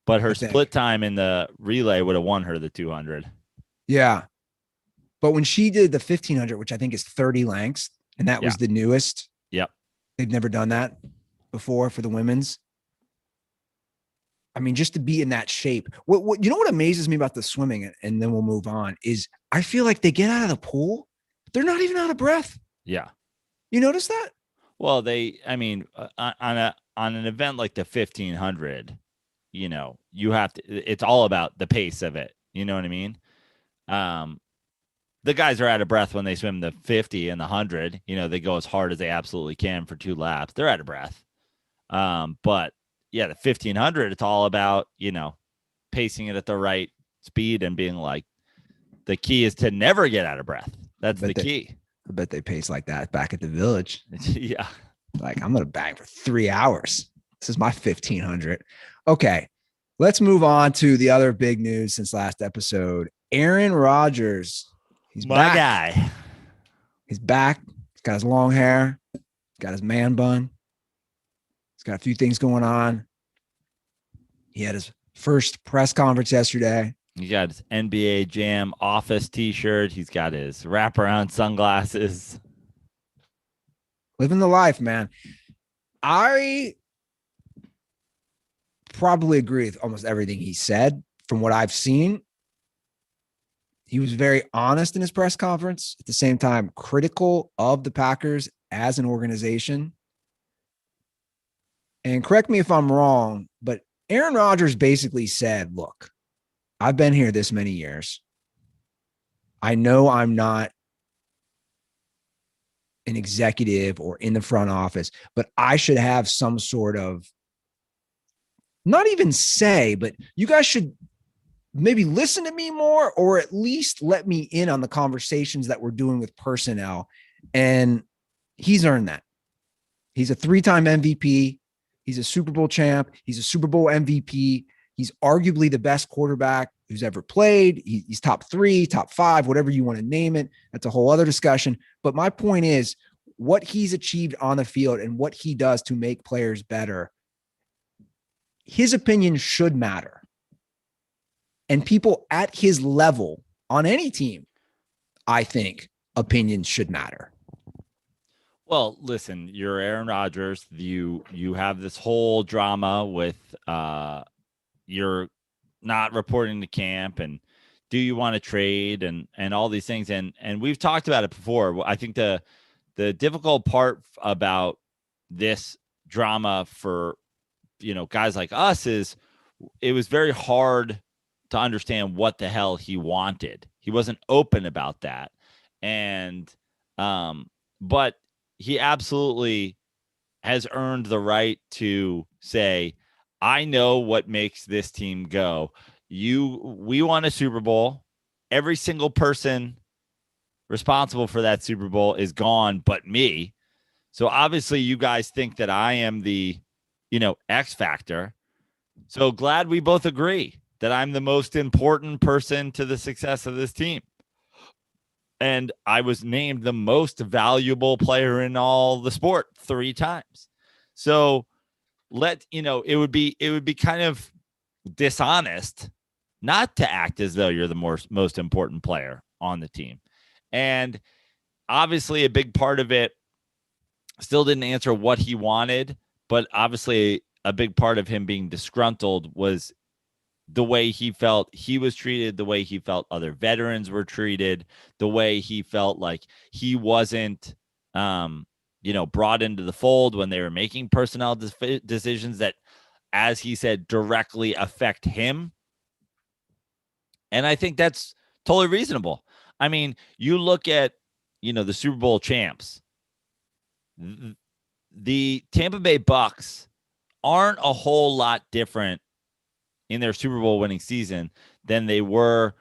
But her split time in the relay would have won her the 200. Yeah. But when she did the 1500, which I think is 30 lengths, and that was the newest. Yep. They've never done that before for the women's. I mean, just to be in that shape. What you know what amazes me about the swimming, and then we'll move on, is I feel like they get out of the pool, they're not even out of breath. Yeah. You notice that? Well, on an event like the 1500, you know, it's all about the pace of it. You know what I mean? The guys are out of breath when they swim the 50 and the 100. You know, they go as hard as they absolutely can for 2 laps. They're out of breath. But yeah, the 1500, it's all about, you know, pacing it at the right speed and being like, the key is to never get out of breath. That's the key. I bet they pace like that back at the village. Yeah. Like, I'm going to bang for 3 hours. This is my 1500. Okay. Let's move on to the other big news since last episode. Aaron Rodgers. He's my back. Guy. He's back. He's got his long hair. He's got his man bun. He's got a few things going on. He had his first press conference yesterday. He got his NBA Jam office t-shirt. He's got his wraparound sunglasses. Living the life, man. I probably agree with almost everything he said from what I've seen. He was very honest in his press conference, at the same time critical of the Packers as an organization. And correct me if I'm wrong, but Aaron Rodgers basically said, look, I've been here this many years. I know I'm not an executive or in the front office, but I should have some sort of, not even say, but you guys should maybe listen to me more, or at least let me in on the conversations that we're doing with personnel. And he's earned that. He's a 3-time MVP. He's a Super Bowl champ. He's a Super Bowl MVP. He's arguably the best quarterback who's ever played. He's top 3, top 5, whatever you want to name it. That's a whole other discussion. But my point is, what he's achieved on the field and what he does to make players better, his opinion should matter. And people at his level on any team, I think opinions should matter. Well, listen, you're Aaron Rodgers. You have this whole drama with you're not reporting to camp, and do you want to trade and all these things. And we've talked about it before. I think the difficult part about this drama for, guys like us is it was very hard to understand what the hell he wanted. He wasn't open about that. And, but he absolutely has earned the right to say, I know what makes this team go. We won a Super Bowl. Every single person responsible for that Super Bowl is gone but me. So obviously you guys think that I am the, X factor. So glad we both agree that I'm the most important person to the success of this team. And I was named the most valuable player in all the sport 3 times. So it would be kind of dishonest not to act as though you're the most important player on the team. And obviously a big part of it still didn't answer what he wanted, but obviously a big part of him being disgruntled was the way he felt he was treated, the way he felt other veterans were treated, the way he felt like he wasn't, brought into the fold when they were making personnel decisions that, as he said, directly affect him. And I think that's totally reasonable. I mean, you look at, the Super Bowl champs, the Tampa Bay Bucks aren't a whole lot different in their Super Bowl winning season than they were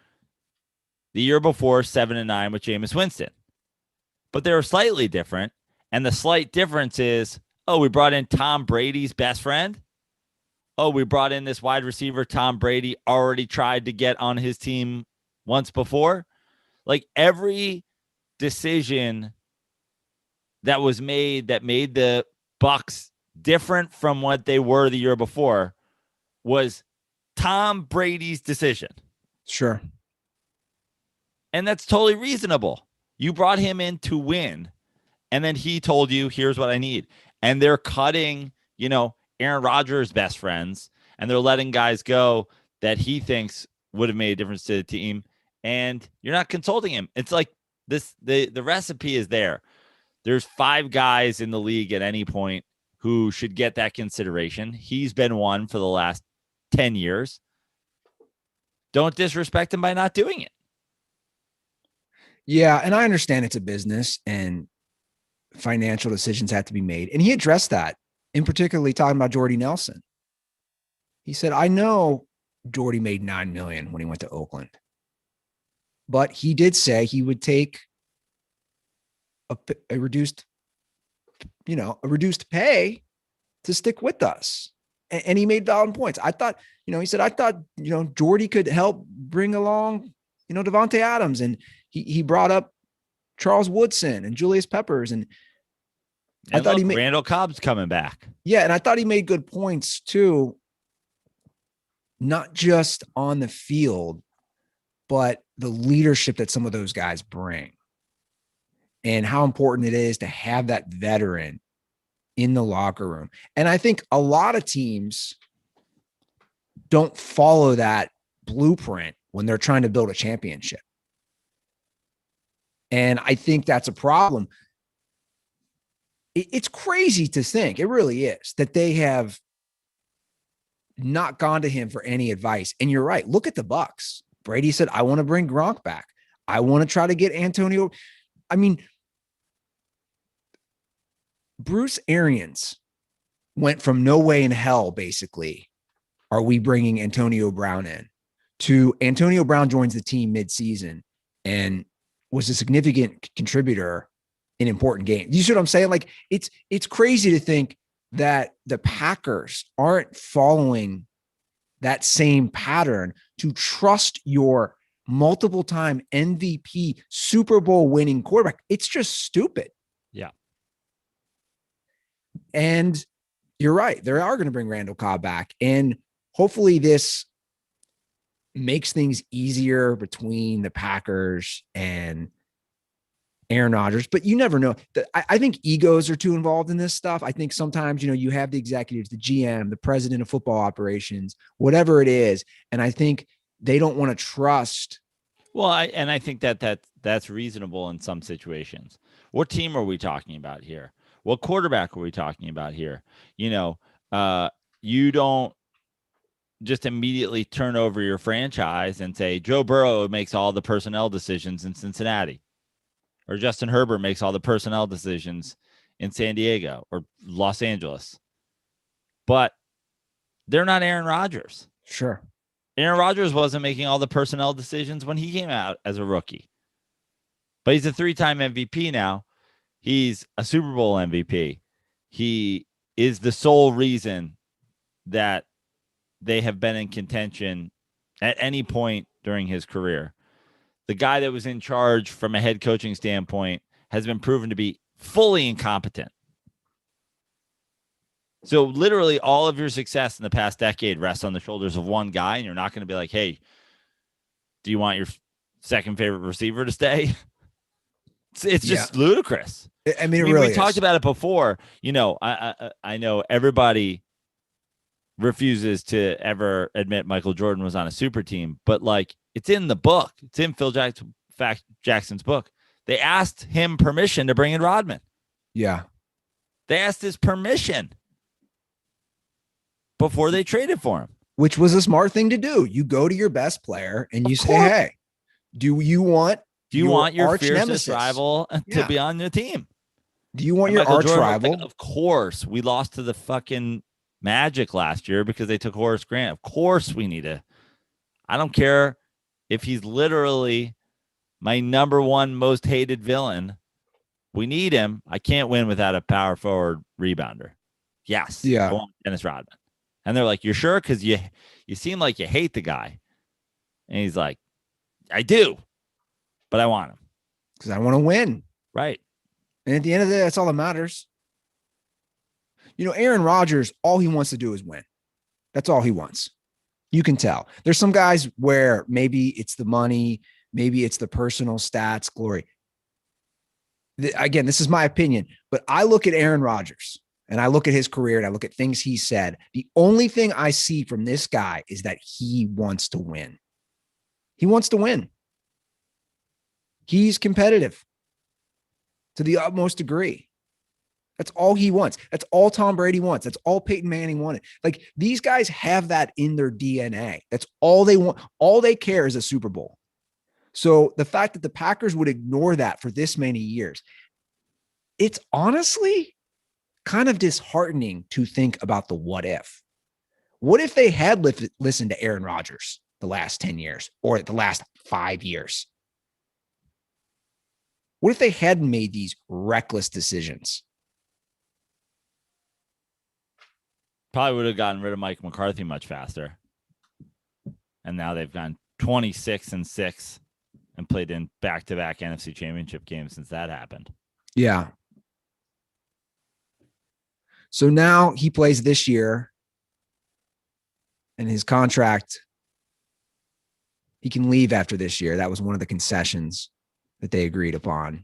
the year before, 7-9 with Jameis Winston. But they were slightly different. And the slight difference is, we brought in Tom Brady's best friend. We brought in this wide receiver Tom Brady already tried to get on his team once before. Like every decision that was made that made the Bucks different from what they were the year before was Tom Brady's decision. Sure. And that's totally reasonable. You brought him in to win, and then he told you, here's what I need. And they're cutting, Aaron Rodgers' best friends, and they're letting guys go that he thinks would have made a difference to the team, and you're not consulting him. It's like this, the recipe is there. There's 5 guys in the league at any point who should get that consideration. He's been one for the last 10 years. Don't disrespect him by not doing it. Yeah, and I understand it's a business and financial decisions have to be made. And he addressed that, in particularly talking about Jordy Nelson. He said, I know Jordy made $9 million when he went to Oakland, but he did say he would take a reduced pay to stick with us. And he made valid points. I thought, he said, I thought, Jordy could help bring along, Devontae Adams. And he brought up Charles Woodson and Julius Peppers. And I thought Randall Cobb's coming back. Yeah. And I thought he made good points too, not just on the field, but the leadership that some of those guys bring and how important it is to have that veteran in the locker room. And I think a lot of teams don't follow that blueprint when they're trying to build a championship. And I think that's a problem. It's crazy to think, it really is, that they have not gone to him for any advice. And you're right. Look at the Bucks. Brady said, I want to bring Gronk back. I want to try to get Antonio. I mean, Bruce Arians went from no way in hell, basically, are we bringing Antonio Brown in, to Antonio Brown joins the team midseason and was a significant contributor in important games. You see what I'm saying? Like it's crazy to think that the Packers aren't following that same pattern to trust your multiple time MVP Super Bowl winning quarterback. It's just stupid. Yeah. And you're right. They are going to bring Randall Cobb back. And hopefully this makes things easier between the Packers and Aaron Rodgers, but you never know. I think egos are too involved in this stuff. I think sometimes, you have the executives, the GM, the president of football operations, whatever it is. And I think they don't want to trust. Well, I think that's reasonable in some situations. What team are we talking about here? What quarterback are we talking about here? You don't just immediately turn over your franchise and say Joe Burrow makes all the personnel decisions in Cincinnati, or Justin Herbert makes all the personnel decisions in San Diego or Los Angeles. But they're not Aaron Rodgers. Sure. Aaron Rodgers wasn't making all the personnel decisions when he came out as a rookie. But he's a 3-time MVP now. He's a Super Bowl MVP. He is the sole reason that they have been in contention at any point during his career. The guy that was in charge from a head coaching standpoint has been proven to be fully incompetent. So literally all of your success in the past decade rests on the shoulders of one guy, and you're not going to be like, hey, do you want your second favorite receiver to stay? It's just ludicrous. I mean, we talked about it before. I know everybody refuses to ever admit Michael Jordan was on a super team, but like it's in the book. It's in Phil Jackson's book. They asked him permission to bring in Rodman. Yeah. They asked his permission before they traded for him. Which was a smart thing to do. You go to your best player and you say, hey, do you want your fiercest nemesis rival to be on your team? Do you want your arch rival? Of course. We lost to the fucking Magic last year because they took Horace Grant. Of course we need to. I don't care if he's literally my number one most hated villain. We need him. I can't win without a power forward rebounder. Yes. Yeah. I want Dennis Rodman. And they're like, you're sure? Because you seem like you hate the guy. And he's like, I do, but I want him. Because I want to win. Right. And at the end of the day, that's all that matters. Aaron Rodgers, all he wants to do is win. That's all he wants. You can tell. There's some guys where maybe it's the money, maybe it's the personal stats, glory. Again, this is my opinion, but I look at Aaron Rodgers and I look at his career and I look at things he said. The only thing I see from this guy is that he wants to win. He wants to win. He's competitive to the utmost degree. That's all he wants. That's all Tom Brady wants. That's all Peyton Manning wanted. Like these guys have that in their DNA. That's all they want. All they care is a Super Bowl. So the fact that the Packers would ignore that for this many years, it's honestly kind of disheartening to think about the what if. What if they had listened to Aaron Rodgers the last 10 years or the last 5 years? What if they hadn't made these reckless decisions? Probably would have gotten rid of Mike McCarthy much faster. And now they've gone 26-6 and played in back-to-back NFC Championship games since that happened. Yeah. So now he plays this year, and his contract, he can leave after this year. That was one of the concessions that they agreed upon.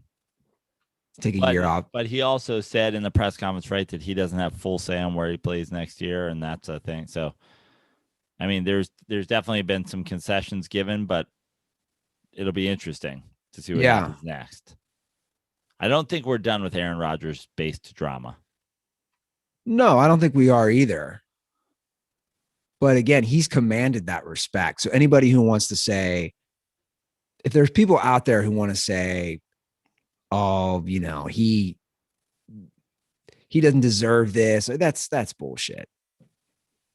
Take a year off. But he also said in the press conference, right, that he doesn't have full say on where he plays next year, and that's a thing. So, I mean, there's definitely been some concessions given, but it'll be interesting to see what happens next. I don't think we're done with Aaron Rodgers-based drama. No, I don't think we are either. But again, he's commanded that respect. So anybody who wants to say, if there's people out there who want to say, oh, he doesn't deserve this, that's bullshit.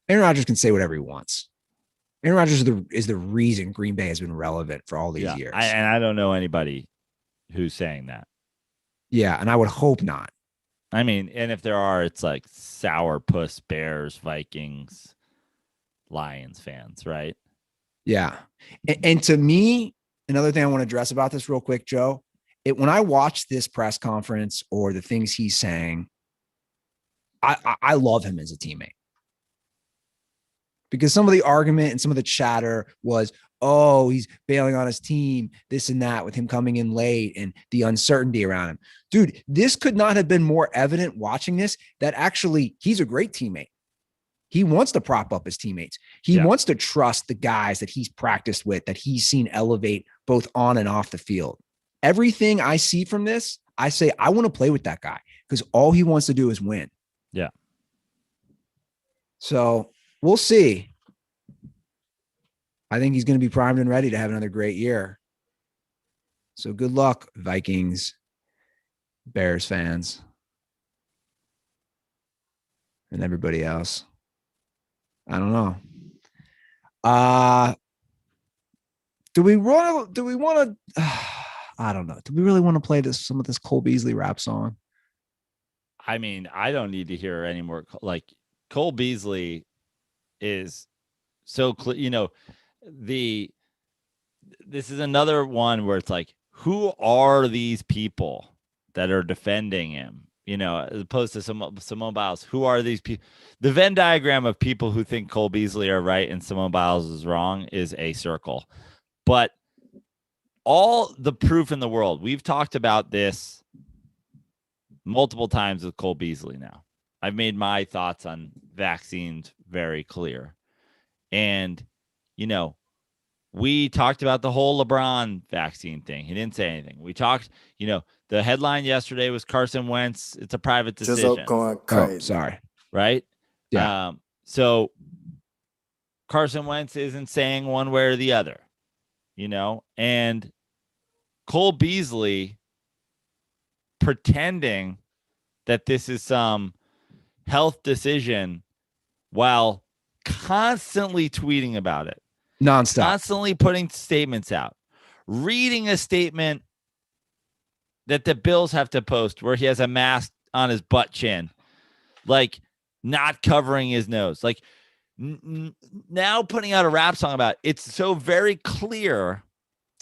Aaron Rodgers can say whatever he wants. Aaron Rodgers is the reason Green Bay has been relevant for all these years. I don't know anybody who's saying that. Yeah, and I would hope not. I mean, and if there are, it's like sourpuss Bears, Vikings, Lions fans, right? Yeah. And to me, another thing I want to address about this real quick, Joe, when I watch this press conference or the things he's saying, I love him as a teammate. Because some of the argument and some of the chatter was, oh, he's bailing on his team, this and that, with him coming in late and the uncertainty around him. Dude, this could not have been more evident watching this that actually he's a great teammate. He wants to prop up his teammates. He wants to trust the guys that he's practiced with, that he's seen elevate both on and off the field. Everything I see from this, I say, I want to play with that guy because all he wants to do is win. Yeah. So we'll see. I think he's going to be primed and ready to have another great year. So good luck, Vikings, Bears fans, and everybody else. I don't know. Do we want to, I don't know. Do we really want to play some of this Cole Beasley rap song? I mean, I don't need to hear any more. Like, Cole Beasley is so clear. You know, this is another one where it's like, who are these people that are defending him? You know, as opposed to Simone Biles, who are these people? The Venn diagram of people who think Cole Beasley are right and Simone Biles is wrong is a circle. But all the proof in the world, we've talked about this multiple times with Cole Beasley now. I've made my thoughts on vaccines very clear. And, you know, we talked about the whole LeBron vaccine thing. He didn't say anything. We talked, you know, the headline yesterday was Carson Wentz. It's a private decision. Going crazy. Oh, sorry. Right? Yeah. So Carson Wentz isn't saying one way or the other, you know, and Cole Beasley pretending that this is some health decision while constantly tweeting about it. Nonstop. Constantly putting statements out. Reading a statement that the Bills have to post where he has a mask on his butt chin. Like, not covering his nose. Like, now putting out a rap song about it. It's so very clear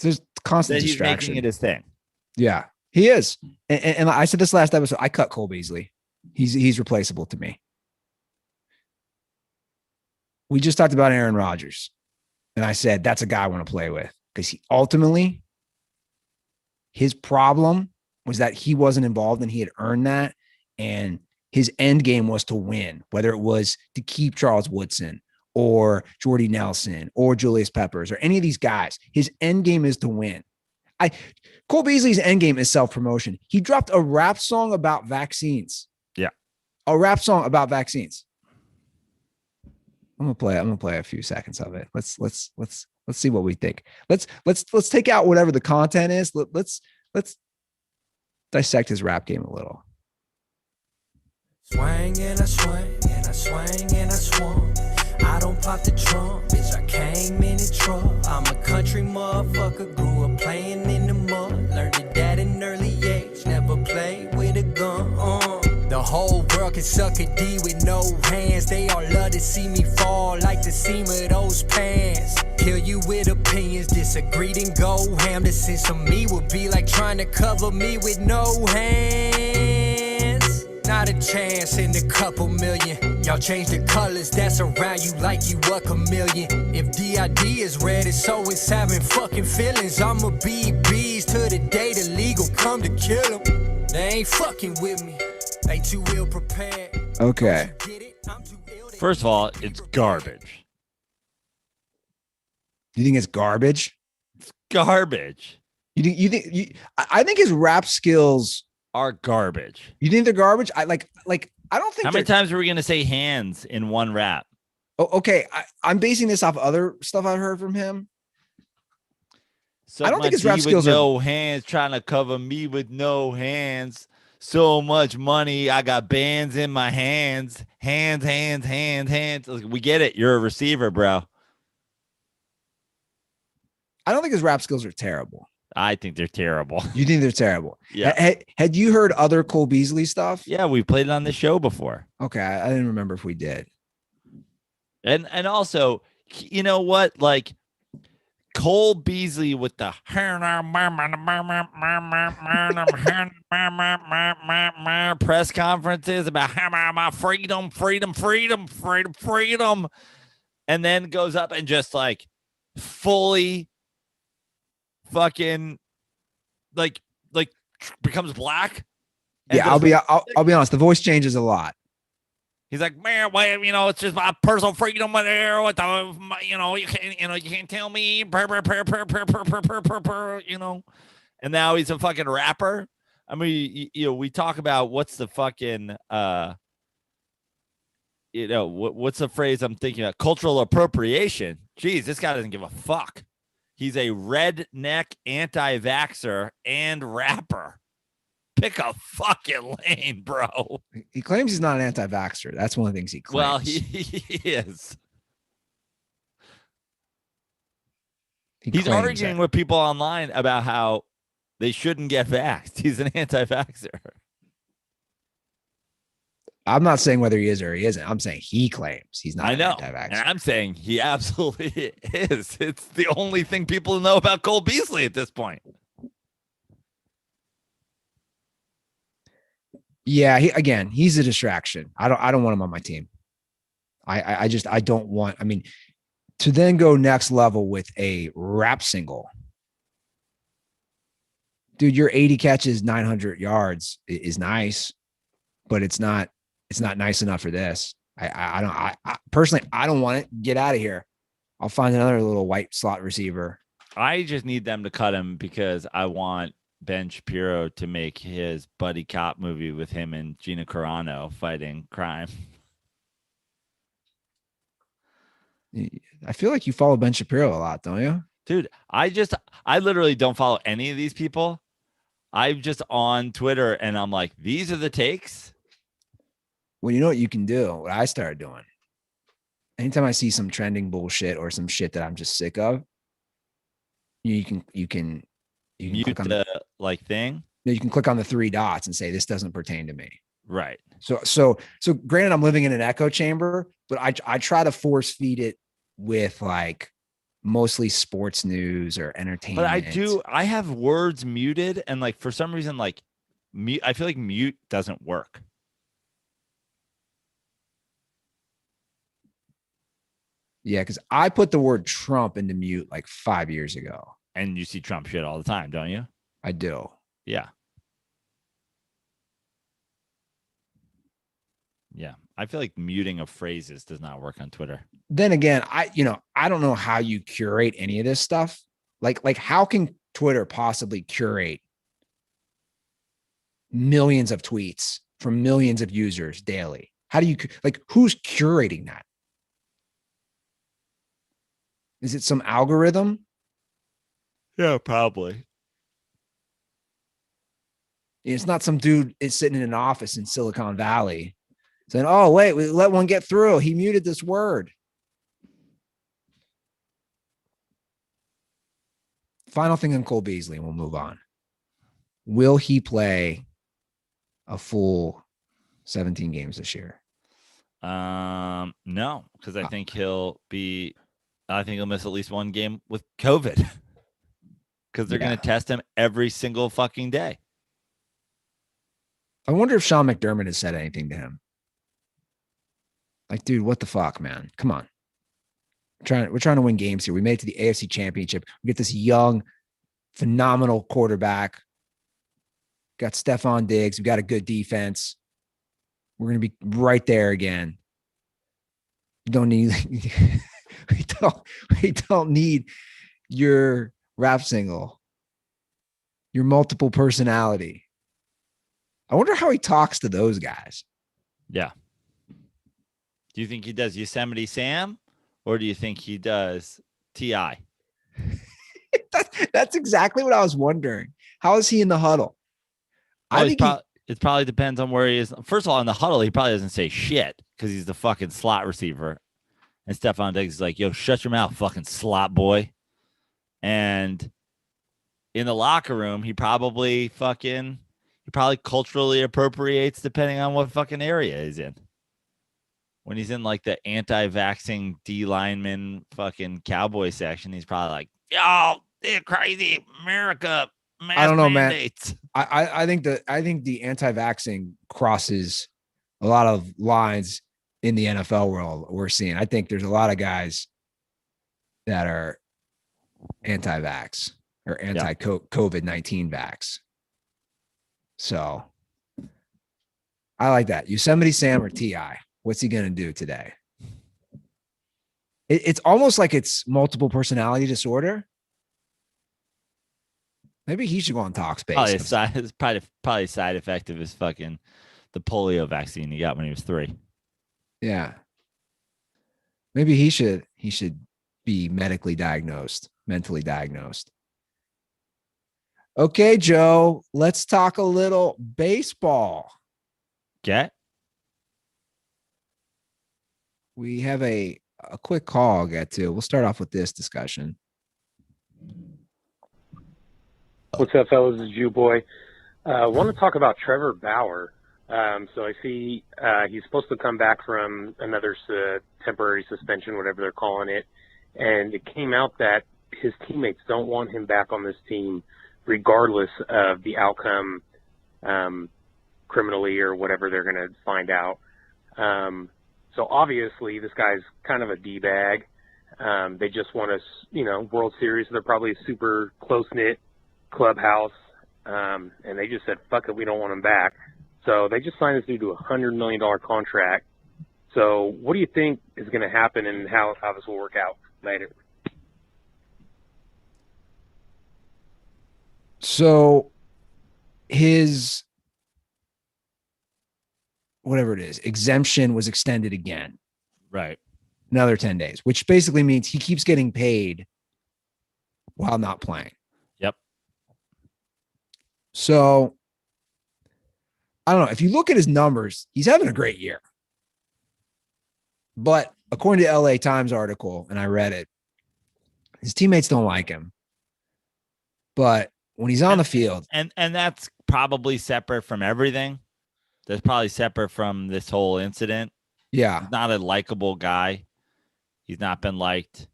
There's constant that he's distraction. making it his thing. Yeah, he is. And I said this last episode, I cut Cole Beasley. He's replaceable to me. We just talked about Aaron Rodgers. And I said, that's a guy I want to play with because he ultimately, his problem was that he wasn't involved and he had earned that. And his end game was to win, whether it was to keep Charles Woodson or Jordy Nelson or Julius Peppers or any of these guys. His end game is to win. Cole Beasley's end game is self-promotion. He dropped a rap song about vaccines. Yeah. A rap song about vaccines. I'm gonna play a few seconds of it. Let's see what we think. Let's take out whatever the content is. Let's dissect his rap game a little. Swang and I swang and I swang and I swung. I don't pop the trunk, bitch. I came in a truck. I'm a country motherfucker. Grew up playing in the mud. Learned it at an early age. Never played with a gun. The whole world can suck a D with no hands. They all love to see me fall like the seam of those pants. Kill you with opinions, disagreed and go ham. The sense of me would be like trying to cover me with no hands. Not a chance in a couple million. Y'all change the colors that's around you like you a chameleon. If DID is red, it's so it's having fucking feelings. I'ma be bees to the day the legal come to kill them. They ain't fucking with me. They too ill prepared. Okay. First of all, it's garbage. You think it's garbage? Garbage. I think his rap skills are garbage. You think they're garbage? I don't think. How many times are we going to say hands in one rap? Oh, okay. I'm basing this off other stuff I've heard from him. So I don't think his rap skills are no hands, trying to cover me with no hands. So much money. I got bands in my hands. Hands. We get it. You're a receiver, bro. I don't think his rap skills are terrible. I think they're terrible. You think they're terrible? Yeah. Had you heard other Cole Beasley stuff? Yeah, we played it on the show before. Okay, I didn't remember if we did. And also, you know what? Like Cole Beasley with the press conferences about freedom, and then goes up and just like fully fucking like becomes black. Yeah, I'll be honest. The voice changes a lot. He's like, man, well, it's just my personal freedom there. What the, you can't tell me, And now he's a fucking rapper. I mean, we talk about what's the fucking, what's the phrase I'm thinking of? Cultural appropriation. Jeez, this guy doesn't give a fuck. He's a redneck anti-vaxxer and rapper. Pick a fucking lane, bro. He claims he's not an anti-vaxxer. That's one of the things he claims. Well, he is. He's arguing with people online about how they shouldn't get vaxxed. He's an anti-vaxxer. I'm not saying whether he is or he isn't. I'm saying he claims he's not an anti-vaxxer. And I'm saying he absolutely is. It's the only thing people know about Cole Beasley at this point. Yeah, he's a distraction. I don't want him on my team. I don't want. I mean, to then go next level with a rap single, dude. Your 80 catches, 900 yards is nice, but it's not nice enough for this. I personally don't want it. Get out of here. I'll find another little white slot receiver. I just need them to cut him because I want Ben Shapiro to make his buddy cop movie with him and Gina Carano fighting crime. I feel like you follow Ben Shapiro a lot, don't you? Dude, I literally don't follow any of these people. I'm just on Twitter and I'm like, these are the takes. Well, you know what you can do? What I started doing. Anytime I see some trending bullshit or some shit that I'm just sick of, you can mute click on the like thing. You can click on the 3 dots and say this doesn't pertain to me. Right. So granted, I'm living in an echo chamber, but I try to force feed it with like mostly sports news or entertainment. But I have words muted, and like for some reason, like mute, I feel like mute doesn't work. Yeah, because I put the word Trump into mute like 5 years ago. And you see Trump shit all the time, don't you? I do. Yeah. Yeah. I feel like muting of phrases does not work on Twitter. Then again, I don't know how you curate any of this stuff. Like how can Twitter possibly curate millions of tweets from millions of users daily? How do you who's curating that? Is it some algorithm? Yeah, probably. It's not some dude is sitting in an office in Silicon Valley saying, oh, wait, we let one get through. He muted this word. Final thing on Cole Beasley, and we'll move on. Will he play a full 17 games this year? No, because I think he'll miss at least one game with COVID. Because they're going to test him every single fucking day. I wonder if Sean McDermott has said anything to him. Like, dude, what the fuck, man? Come on. We're trying to win games here. We made it to the AFC Championship. We get this young, phenomenal quarterback. Got Stephon Diggs. We got a good defense. We're going to be right there again. We don't need we don't need your rap single, your multiple personality. I wonder how he talks to those guys. Yeah. Do you think he does Yosemite Sam, or do you think he does T.I.? That's exactly what I was wondering. How is he in the huddle? Well, it probably depends on where he is. First of all, in the huddle, he probably doesn't say shit because he's the fucking slot receiver. And Stephon Diggs is like, yo, shut your mouth, fucking slot boy. And in the locker room, he probably culturally appropriates depending on what fucking area he's in. When he's in like the anti-vaxxing D lineman fucking cowboy section, he's probably like, yo, they're crazy. America, mask I don't know, mandates. man. I think the anti-vaxxing crosses a lot of lines in the NFL world we're seeing. I think there's a lot of guys that are anti-vax or anti-COVID-19 vax. So I like that. Yosemite Sam or T.I. What's he going to do today? It's almost like it's multiple personality disorder. Maybe he should go on Talkspace. It's probably a side effect of his fucking the polio vaccine he got when he was 3. Yeah. Maybe he should be mentally diagnosed. Okay, Joe, let's talk a little baseball. Get? We have a quick call I'll get to. We'll start off with this discussion. What's up, fellas? This is Jew Boy. I want to talk about Trevor Bauer. So I see he's supposed to come back from another temporary suspension, whatever they're calling it. And it came out that his teammates don't want him back on this team regardless of the outcome criminally or whatever they're going to find out. So obviously this guy's kind of a D-bag. They just want us, World Series. They're probably a super close-knit clubhouse. And they just said, fuck it, we don't want him back. So they just signed this dude to a $100 million contract. So what do you think is going to happen and how this will work out later? So his whatever it is, exemption was extended again. Right. Another 10 days, which basically means he keeps getting paid while not playing. Yep. So I don't know. If you look at his numbers, he's having a great year. But according to LA Times article, and I read it, his teammates don't like him. But when he's on the field. And that's probably separate from everything. That's probably separate from this whole incident. Yeah. He's not a likable guy. He's not been liked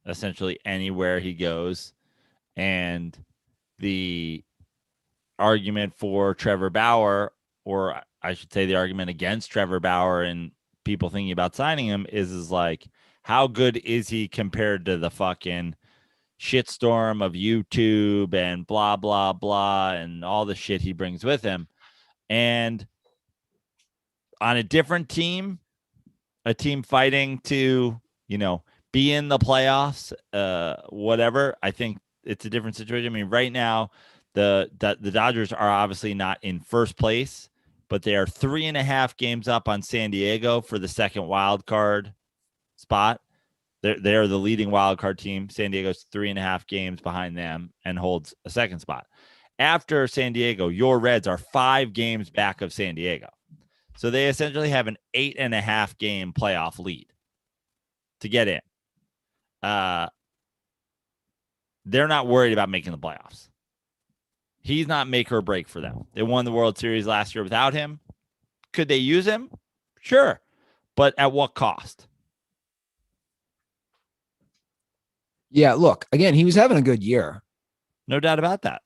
essentially anywhere he goes. And the argument for Trevor Bauer, or I should say the argument against Trevor Bauer and people thinking about signing him is like, how good is he compared to the fucking shitstorm of YouTube and blah, blah, blah, and all the shit he brings with him. And on a different team, a team fighting to, be in the playoffs, whatever, I think it's a different situation. I mean, right now, the Dodgers are obviously not in first place, but they are 3.5 games up on San Diego for the second wild card spot. They're the leading wild card team. San Diego's 3.5 games behind them and holds a second spot. After San Diego, your Reds are 5 games back of San Diego. So they essentially have an 8.5 game playoff lead to get in. They're not worried about making the playoffs. He's not make or break for them. They won the World Series last year without him. Could they use him? Sure. But at what cost? Yeah, look, again, he was having a good year. No doubt about that.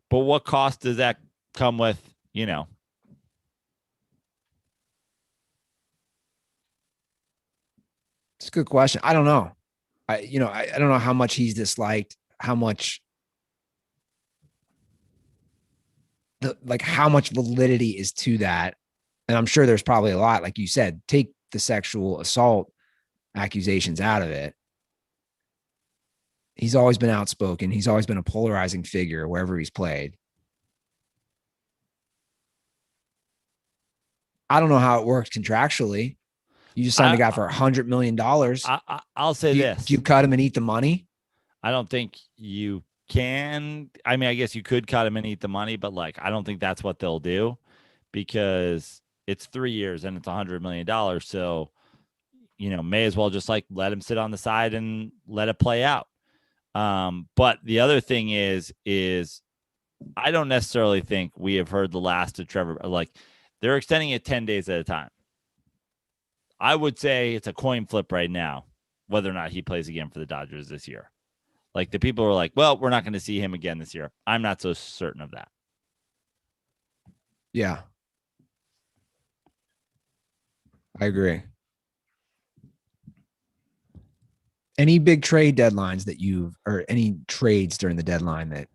But what cost does that come with, It's a good question. I don't know. I don't know how much he's disliked, how much validity is to that. And I'm sure there's probably a lot, like you said, take the sexual assault accusations out of it. He's always been outspoken. He's always been a polarizing figure wherever he's played. I don't know how it works contractually. You just signed a guy for $100 million. I'll say this. Do you cut him and eat the money? I don't think you can. I mean, I guess you could cut him and eat the money, but I don't think that's what they'll do because it's 3 years and it's $100 million. So may as well just like let him sit on the side and let it play out. But the other thing is I don't necessarily think we have heard the last of Trevor. Like, they're extending it 10 days at a time. I would say it's a coin flip right now whether or not he plays again for the Dodgers this year. Like, the people are like, well, we're not going to see him again this year. I'm not so certain of that. Yeah. I agree. Any big trade deadlines or any trades during the deadline that?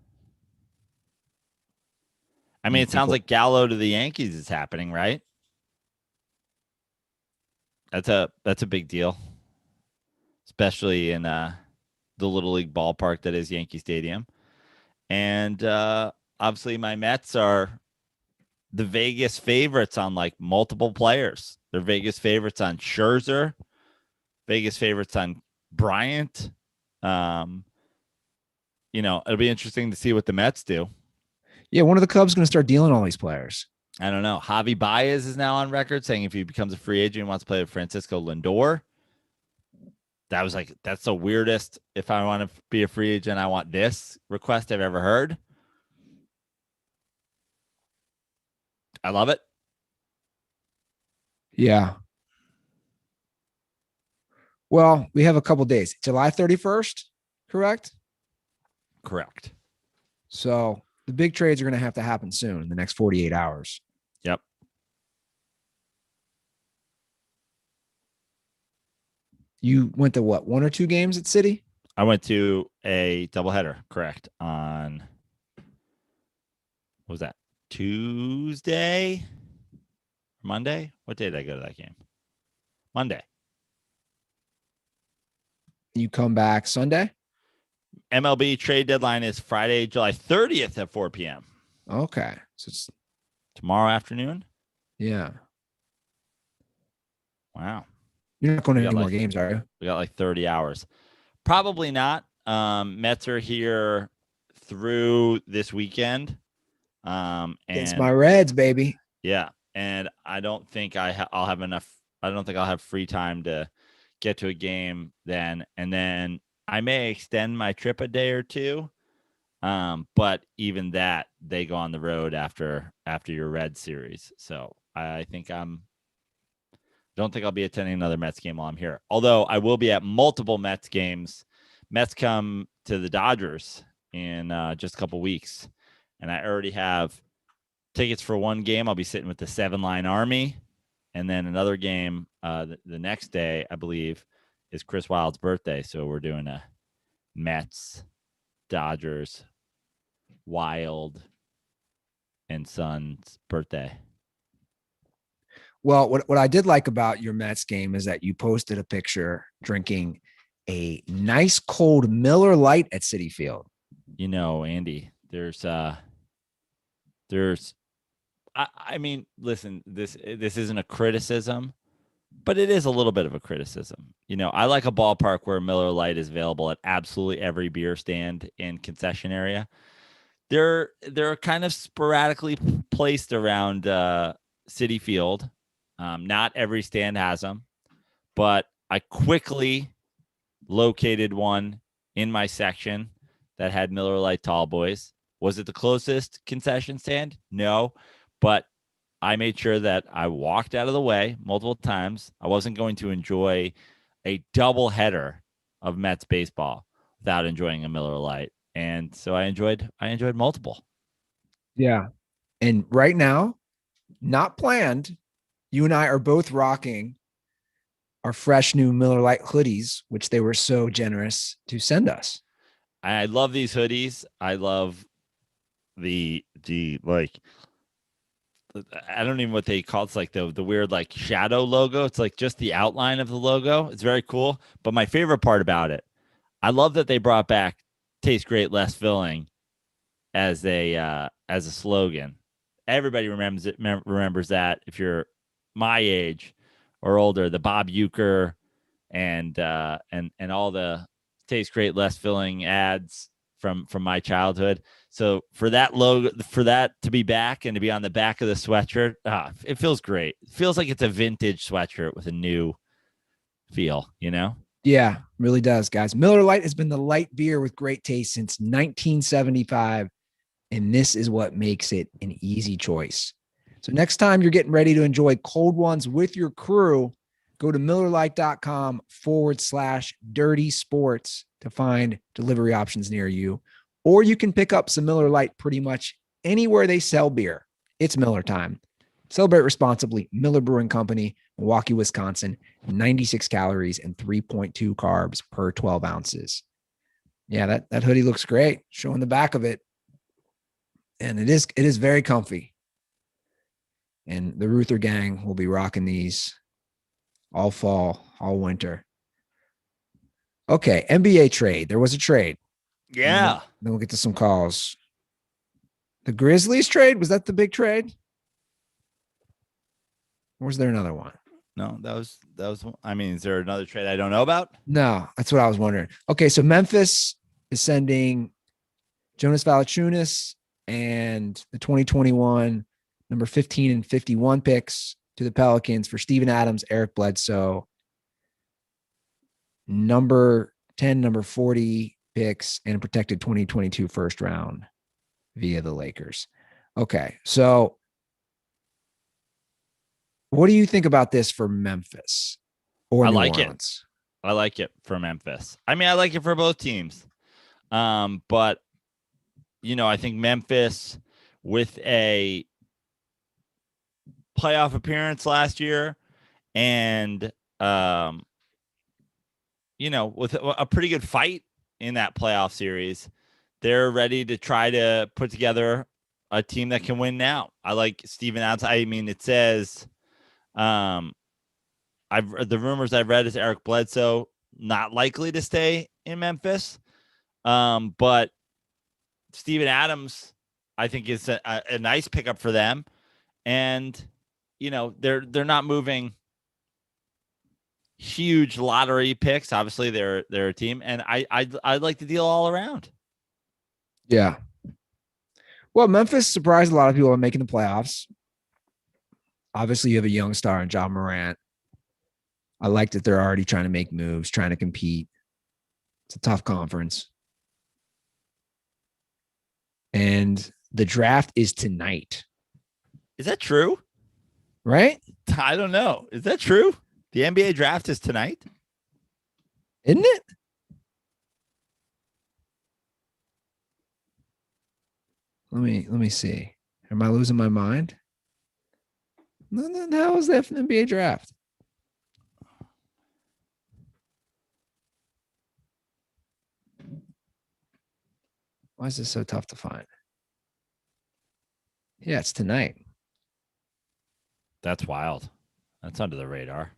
I mean, it sounds like Gallo to the Yankees is happening, right? That's a big deal, especially in the Little League ballpark that is Yankee Stadium. And obviously my Mets are the Vegas favorites on like multiple players. They're Vegas favorites on Scherzer, Vegas favorites on Bryant. It'll be interesting to see what the Mets do. Yeah, one of the Cubs going to start dealing all these players. I don't know. Javi Baez is now on record saying if he becomes a free agent, he wants to play with Francisco Lindor. That's the weirdest. If I want to be a free agent, I want this request I've ever heard. I love it. Yeah. Well, we have a couple days. July 31st, correct? Correct. So the big trades are going to happen soon in the next 48 hours. Yep. You went to what, 1 or 2 games at City? I went to a doubleheader, correct, on, what was that, Tuesday? Monday? What day did I go to that game? Monday. You come back Sunday? MLB trade deadline is Friday, July 30th at 4 p.m. Okay. So it's tomorrow afternoon? Yeah. Wow. You're not going to any more games, are you? We got like 30 hours. Probably not. Mets are here through this weekend. And it's my Reds, baby. Yeah. And I don't think I'll have enough. I don't think I'll have free time to get to a game then. And then I may extend my trip a day or two. But even that, they go on the road after your Red series. So I think don't think I'll be attending another Mets game while I'm here. Although I will be at multiple Mets games. Mets come to the Dodgers in just a couple weeks. And I already have tickets for one game. I'll be sitting with the 7-line Army. And then another game the next day, I believe, is Chris Wilde's birthday. So we're doing a Mets, Dodgers, Wild, and Sons birthday. Well, what I did like about your Mets game is that you posted a picture drinking a nice cold Miller Lite at Citi Field. Andy, I mean, listen, this isn't a criticism, but it is a little bit of a criticism. I like a ballpark where Miller Lite is available at absolutely every beer stand and concession area. They're kind of sporadically placed around Citi Field. Not every stand has them, but I quickly located one in my section that had Miller Lite Tall Boys. Was it the closest concession stand? No, but I made sure that I walked out of the way multiple times. I wasn't going to enjoy a double header of Mets baseball without enjoying a Miller Lite. And so I enjoyed multiple. Yeah. And right now, not planned, you and I are both rocking our fresh new Miller Lite hoodies, which they were so generous to send us. I love these hoodies. I love the like, I don't even know what they call it. It's like the weird like shadow logo. It's like just the outline of the logo. It's very cool. But my favorite part about it, I love that they brought back "Tastes great, less filling" as a slogan. Everybody remembers that. If you're my age or older, the Bob Uecker and all the "Tastes great, less filling" ads from my childhood. So for that logo, for that to be back and to be on the back of the sweatshirt, it feels great. It feels like it's a vintage sweatshirt with a new feel, you know? Yeah, really does, guys. Miller Lite has been the light beer with great taste since 1975, and this is what makes it an easy choice. So next time you're getting ready to enjoy cold ones with your crew, go to MillerLite.com/dirty sports to find delivery options near you. Or you can pick up some Miller Lite pretty much anywhere they sell beer. It's Miller time. Celebrate responsibly. Miller Brewing Company, Milwaukee, Wisconsin, 96 calories and 3.2 carbs per 12 ounces. Yeah, that hoodie looks great. Showing the back of it. And it is very comfy. And the Ruther gang will be rocking these all fall, all winter. Okay, NBA trade. There was a trade. Yeah. Then we'll get to some calls. The Grizzlies trade, was that the big trade? Or was there another one? No, that was, I mean, is there another trade I don't know about? No, that's what I was wondering. Okay, so Memphis is sending Jonas Valanciunas and the 2021 number 15 and 51 picks to the Pelicans for Steven Adams, Eric Bledsoe, number 10, number 40 picks, and a protected 2022 first round via the Lakers. Okay, so what do you think about this for Memphis or New Orleans? I like it for Memphis. I mean, I like it for both teams. But you know, I think Memphis with a playoff appearance last year and you know, with a pretty good fight in that playoff series, they're ready to try to put together a team that can win now. I like Steven Adams. I mean, it says the rumors I've read is Eric Bledsoe not likely to stay in Memphis. But Steven Adams, I think, is a nice pickup for them. And, you know, they're not moving huge lottery picks. Obviously, they're a team. And I like the deal all around. Yeah. Well, Memphis surprised a lot of people in making the playoffs. Obviously, you have a young star in John Morant. I like that they're already trying to make moves, trying to compete. It's a tough conference. And the draft is tonight. Is that true? Right? I don't know. Is that true? The NBA draft is tonight? Isn't it? Let me see. Am I losing my mind? No, how is that an NBA draft? Why is this so tough to find? Yeah, it's tonight. That's wild. That's under the radar.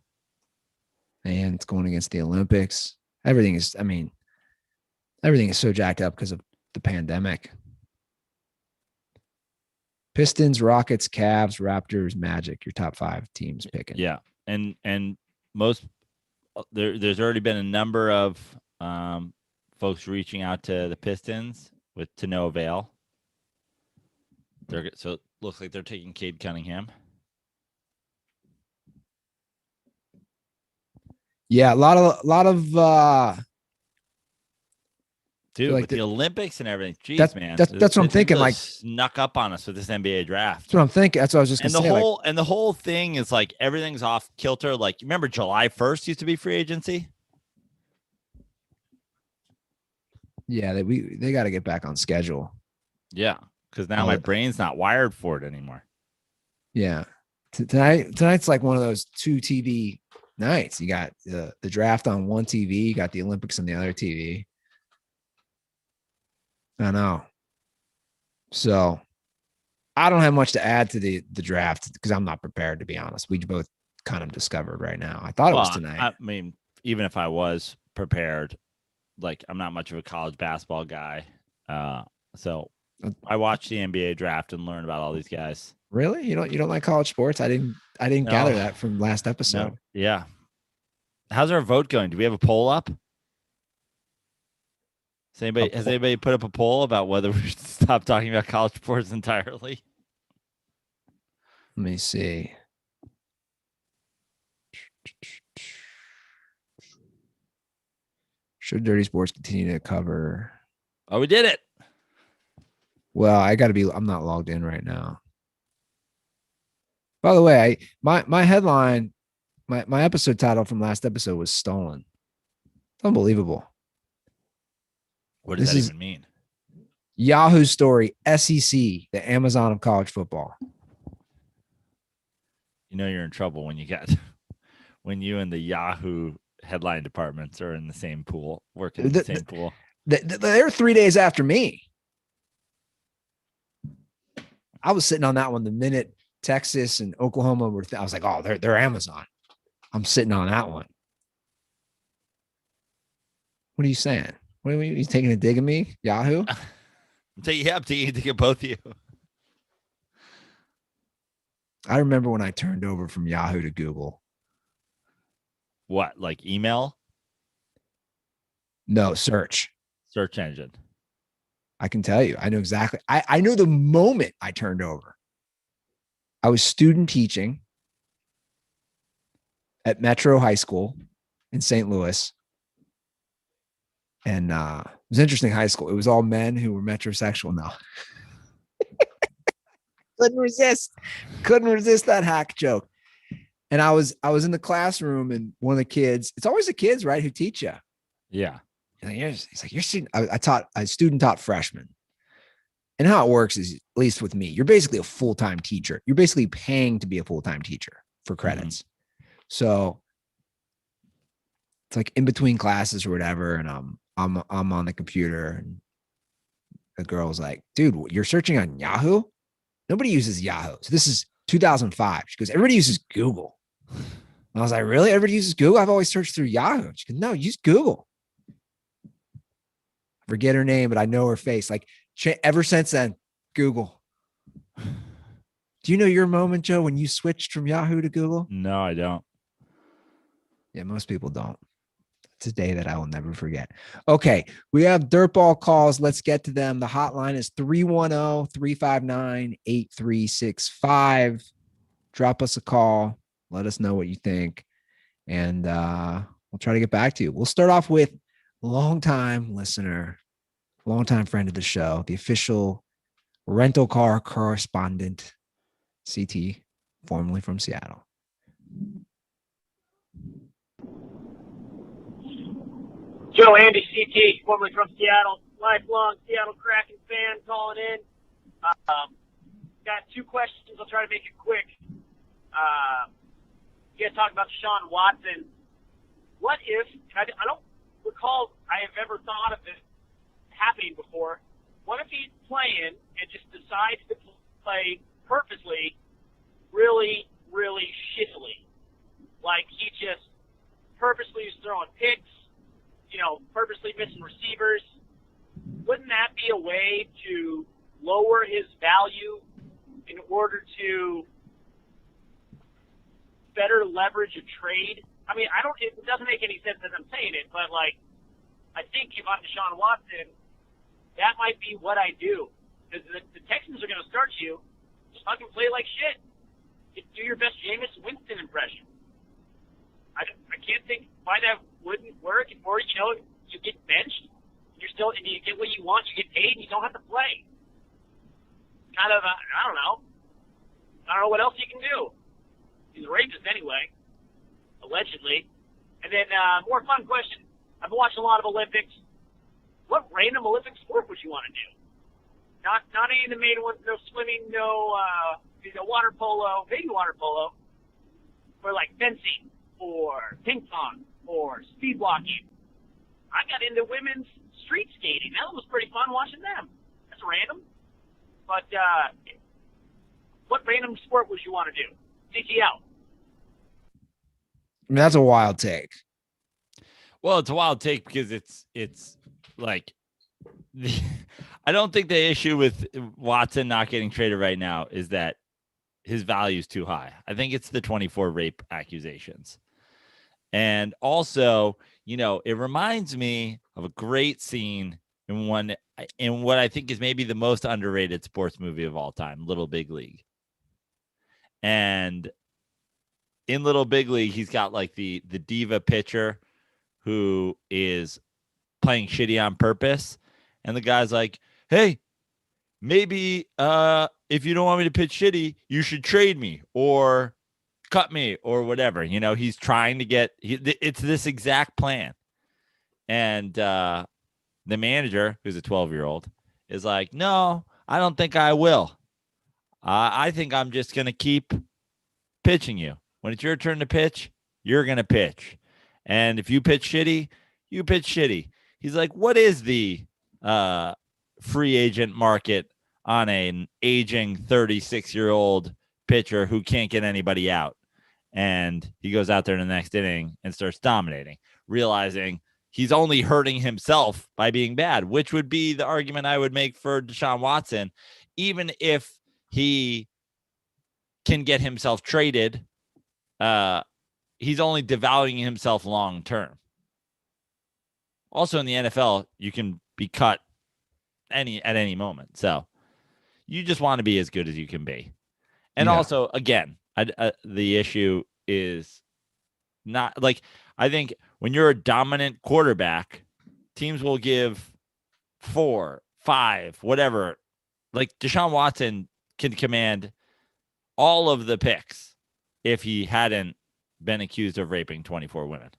And it's going against the Olympics. Everything is so jacked up because of the pandemic. Pistons, Rockets, Cavs, Raptors, Magic, your top 5 teams picking. Yeah. And most there's already been a number of folks reaching out to the Pistons to no avail. So it looks like they're taking Cade Cunningham. Yeah, a lot of dude, like with the Olympics and everything. Jeez, man. That's what I'm thinking. Really like snuck up on us with this NBA draft. That's what I'm thinking. That's what I was just gonna say. And the whole thing is like everything's off kilter. Like, remember July 1st used to be free agency? Yeah, they got to get back on schedule. Yeah, because now my brain's not wired for it anymore. Yeah, tonight's like one of those 2 TV nights. You got the draft on one TV, you got the Olympics on the other TV. I know. So I don't have much to add to the draft because I'm not prepared, to be honest. We both kind of discovered right now. I thought it was tonight. I mean, even if I was prepared, like I'm not much of a college basketball guy. So I watched the NBA draft and learned about all these guys. Really? You don't like college sports? I didn't gather that from last episode. No. Yeah. How's our vote going? Do we have a poll up? Has anybody put up a poll about whether we should stop talking about college sports entirely? Let me see. Should Dirty Sports continue to cover? Oh, we did it. Well, I'm not logged in right now. By the way, my headline, my episode title from last episode was stolen. It's unbelievable. What does This that is even mean? Yahoo story, SEC, the Amazon of college football. You know you're in trouble when you and the Yahoo headline departments are in the same pool, working in the same pool. They're 3 days after me. I was sitting on that one the minute Texas and Oklahoma were. I was like, oh, they're Amazon. I'm sitting on that one. What are you saying? What are you taking a dig at me, Yahoo? I'm taking a dig at both of you. I remember when I turned over from Yahoo to Google. What, like email? No, search engine. I can tell you. I know exactly. I know the moment I turned over. I was student teaching at Metro High School in St. Louis. And it was interesting high school. It was all men who were metrosexual now. Couldn't resist that hack joke. And I was in the classroom, and one of the kids, it's always the kids, right, who teach you. Yeah. He's like, you're student. I student taught freshmen. And how it works is, at least with me, you're basically a full-time teacher. You're basically paying to be a full-time teacher for credits. Mm-hmm. So it's like in between classes or whatever. And I'm on the computer, and the girl's like, dude, you're searching on Yahoo? Nobody uses Yahoo. So this is 2005. She goes, everybody uses Google. And I was like, really? Everybody uses Google? I've always searched through Yahoo. She goes, no, use Google. I forget her name, but I know her face. Like, ever since then, Google. Do you know your moment, Joe, when you switched from Yahoo to Google? No, I don't. Yeah, most people don't. It's a day that I will never forget. Okay, we have DirtBall calls. Let's get to them. The hotline is 310-359-8365. Drop us a call. Let us know what you think, and we'll try to get back to you. We'll start off with longtime listener, longtime friend of the show, the official rental car correspondent, CT, formerly from Seattle. Joe, Andy, CT, formerly from Seattle, lifelong Seattle Kraken fan, calling in. Got two questions. I'll try to make it quick. You guys talk about Deshaun Watson. What if, I don't recall I have ever thought of this happening before. What if he's playing and just decides to play purposely really, really shittily? Like he just purposely is throwing picks, purposely missing receivers. Wouldn't that be a way to lower his value in order to better leverage a trade? I mean, it doesn't make any sense as I'm saying it, but I think if I'm Deshaun Watson, that might be what I do. Because the Texans are going to start you. Just fucking play like shit. Do your best Jameis Winston impression. I can't think why that wouldn't work. Or, you get benched, and you get what you want, you get paid, and you don't have to play. Kind of, I don't know. I don't know what else you can do. He's a rapist anyway, allegedly. And then, more fun question. I've been watching a lot of Olympics. What random Olympic sport would you want to do? Not any of the main ones. No swimming. No water polo. Maybe water polo. Or like fencing, or ping pong, or speed walking. I got into women's street skating. That was pretty fun watching them. That's random. But what random sport would you want to do? CTL. I mean, that's a wild take. Well, it's a wild take because it's like I don't think the issue with Watson not getting traded right now is that his value is too high. I think it's the 24 rape accusations. And also, it reminds me of a great scene in what I think is maybe the most underrated sports movie of all time, Little Big League. And in Little Big League, he's got like the diva pitcher who is playing shitty on purpose. And the guy's like, hey, maybe if you don't want me to pitch shitty, you should trade me or cut me or whatever. You know, he's trying to get it's this exact plan. And the manager, who's a 12-year-old, is like, no, I don't think I will. I think I'm just going to keep pitching you. When it's your turn to pitch, you're going to pitch. And if you pitch shitty, you pitch shitty. He's like, what is the free agent market on an aging 36-year-old pitcher who can't get anybody out? And he goes out there in the next inning and starts dominating, realizing he's only hurting himself by being bad, which would be the argument I would make for Deshaun Watson. Even if he can get himself traded, he's only devaluing himself long term. Also in the NFL, you can be cut at any moment. So you just want to be as good as you can be. And also, again, the issue is not like, I think when you're a dominant quarterback, teams will give 4, 5, whatever. Like Deshaun Watson can command all of the picks if he hadn't been accused of raping 24 women.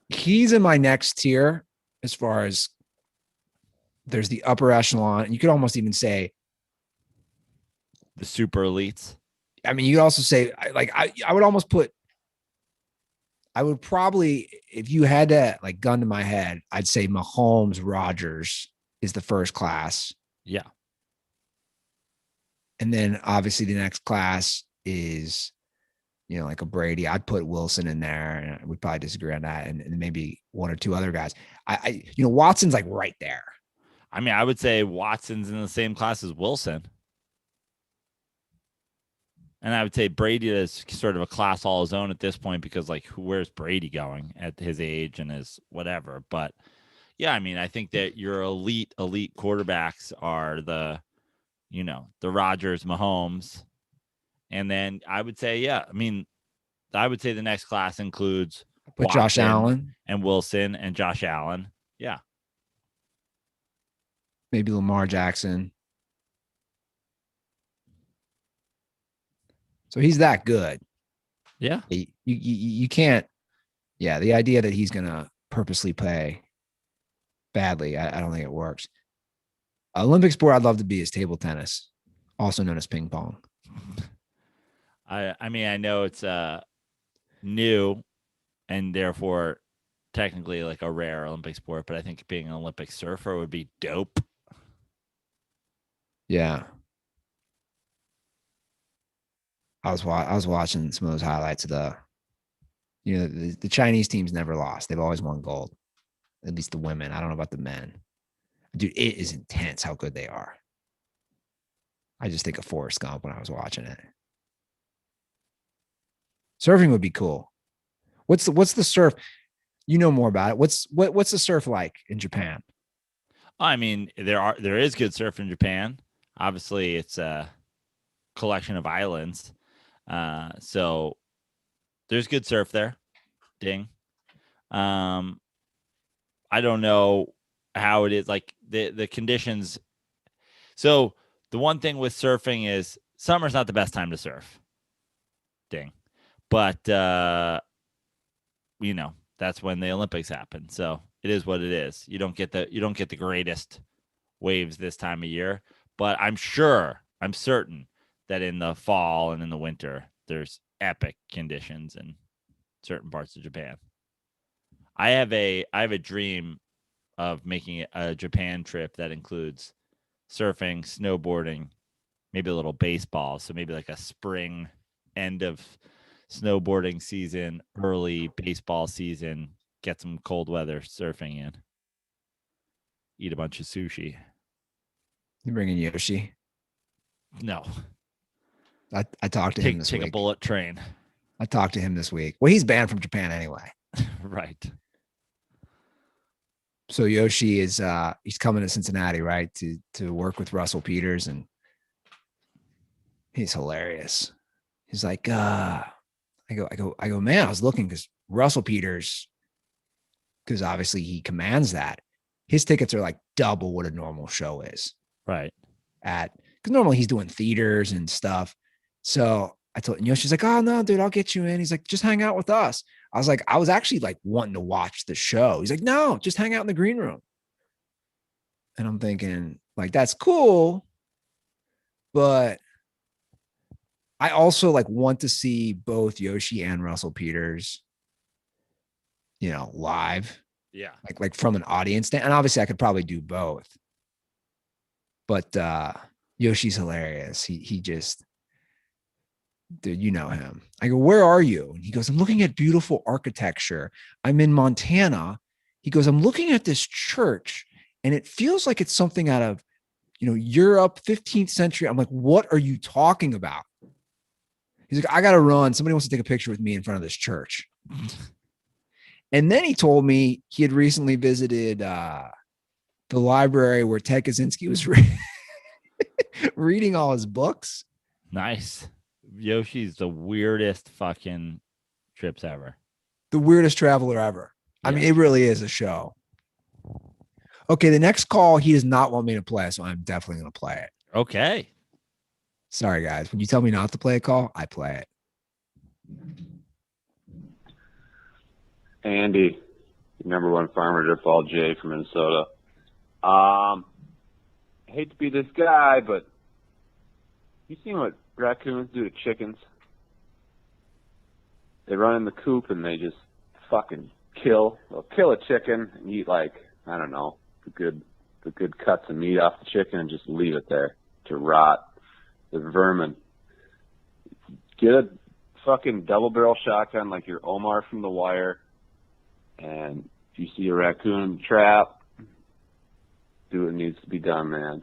He's in my next tier as far as there's the upper echelon. And you could almost even say the super elites. I mean, you could also say, like, I would almost put, I would probably, if you had to, like, gun to my head, I'd say Mahomes, Rodgers is the first class. Yeah. And then obviously the next class is, you know, like a Brady. I'd put Wilson in there, and we'd probably disagree on that. And maybe 1 or 2 other guys. You know, Watson's like right there. I mean, I would say Watson's in the same class as Wilson. And I would say Brady is sort of a class all his own at this point because, like, where's Brady going at his age and his whatever? But, yeah, I mean, I think that your elite quarterbacks are the, you know, the Rodgers, Mahomes. And then I would say, yeah, I mean, I would say the next class includes Put Josh Allen and Wilson and Josh Allen. Yeah. Maybe Lamar Jackson. So he's that good. Yeah. You can't. Yeah. The idea that he's going to purposely play badly, I don't think it works. Olympic sport I'd love to be is table tennis, also known as ping pong. I mean, I know it's new and therefore technically like a rare Olympic sport, but I think being an Olympic surfer would be dope. Yeah. I was watching some of those highlights of the Chinese teams never lost. They've always won gold. At least the women. I don't know about the men. Dude, it is intense how good they are. I just think of Forrest Gump when I was watching it. Surfing would be cool. What's the surf? You know more about it. What's the surf like in Japan? I mean, there is good surf in Japan. Obviously, it's a collection of islands. So there's good surf there. Ding. I don't know how it is, like the conditions. So the one thing with surfing is summer's not the best time to surf. Ding. But you know, that's when the Olympics happen. So it is what it is. You don't get the greatest waves this time of year, but I'm certain that in the fall and in the winter, there's epic conditions in certain parts of Japan. I have a dream of making a Japan trip that includes surfing, snowboarding, maybe a little baseball. So maybe like a spring end of snowboarding season, early baseball season, get some cold weather surfing in, eat a bunch of sushi. You bringing Yoshi? No. I talked to him this week. Take a bullet train. I talked to him this week. Well, he's banned from Japan anyway. Right. So Yoshi is he's coming to Cincinnati, right? To work with Russell Peters, and he's hilarious. He's like, I go, man, I was looking because Russell Peters, because obviously he commands that. his tickets are like double what a normal show is Right. because normally he's doing theaters and stuff. So I told Yoshi's like, oh no, dude, I'll get you in. He's like, just hang out with us. I was like, I was actually like wanting to watch the show. He's like, no, just hang out in the green room. And I'm thinking, like, that's cool. But I also like want to see both Yoshi and Russell Peters, live, Yeah. like from an audience stand. And obviously I could probably do both. But Yoshi's hilarious. He just, dude, you know him. I go, where are you? And he goes, I'm looking at beautiful architecture. I'm in Montana. He goes, I'm looking at this church and it feels like it's something out of, Europe, 15th century. I'm like, what are you talking about? He's like, I got to run. Somebody wants to take a picture with me in front of this church. And then he told me he had recently visited the library where Ted Kaczynski was reading all his books. Nice. Yoshi's the weirdest fucking trips ever. The weirdest traveler ever. I mean, it really is a show. Okay, the next call, he does not want me to play, so I'm definitely going to play it. Okay. Sorry, guys. When you tell me not to play a call, I play it. Andy, number one farmer, DirtBall J from Minnesota. Hate to be this guy, but you seen what raccoons do to chickens? They run in the coop and they just fucking kill. They'll kill a chicken and eat the good cuts of meat off the chicken and just leave it there to rot. The vermin. Get a fucking double barrel shotgun like your Omar from The Wire, and if you see a raccoon in the trap, do what needs to be done, man.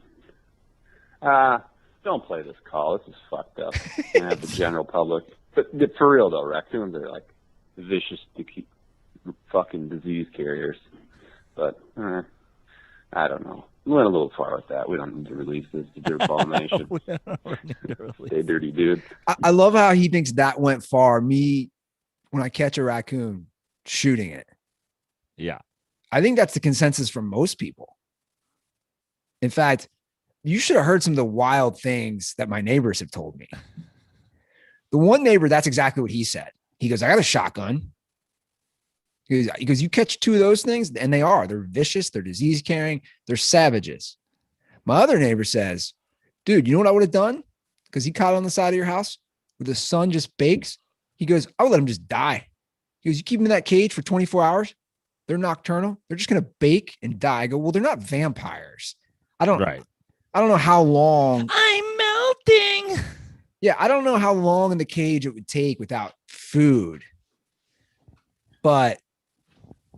Don't play this call. This is fucked up. And have the general public. But for real though, raccoons are like vicious to keep fucking disease carriers. But I don't know. We went a little far with that. We don't need to release this to DirtBall Nation. Stay dirty, dude. I love how he thinks that went far. Me, when I catch a raccoon, shooting it. Yeah. I think that's the consensus from most people. In fact, you should have heard some of the wild things that my neighbors have told me. The one neighbor, that's exactly what he said. He goes, I got a shotgun. He goes, you catch two of those things, and they're vicious, they're disease carrying, they're savages. My other neighbor says, dude, you know what I would have done? Because he caught on the side of your house where the sun just bakes. He goes, I would let him just die. He goes, you keep them in that cage for 24 hours. They're nocturnal. They're just going to bake and die. I go, well, they're not vampires. I don't know how long. I'm melting. Yeah. I don't know how long in the cage it would take without food, but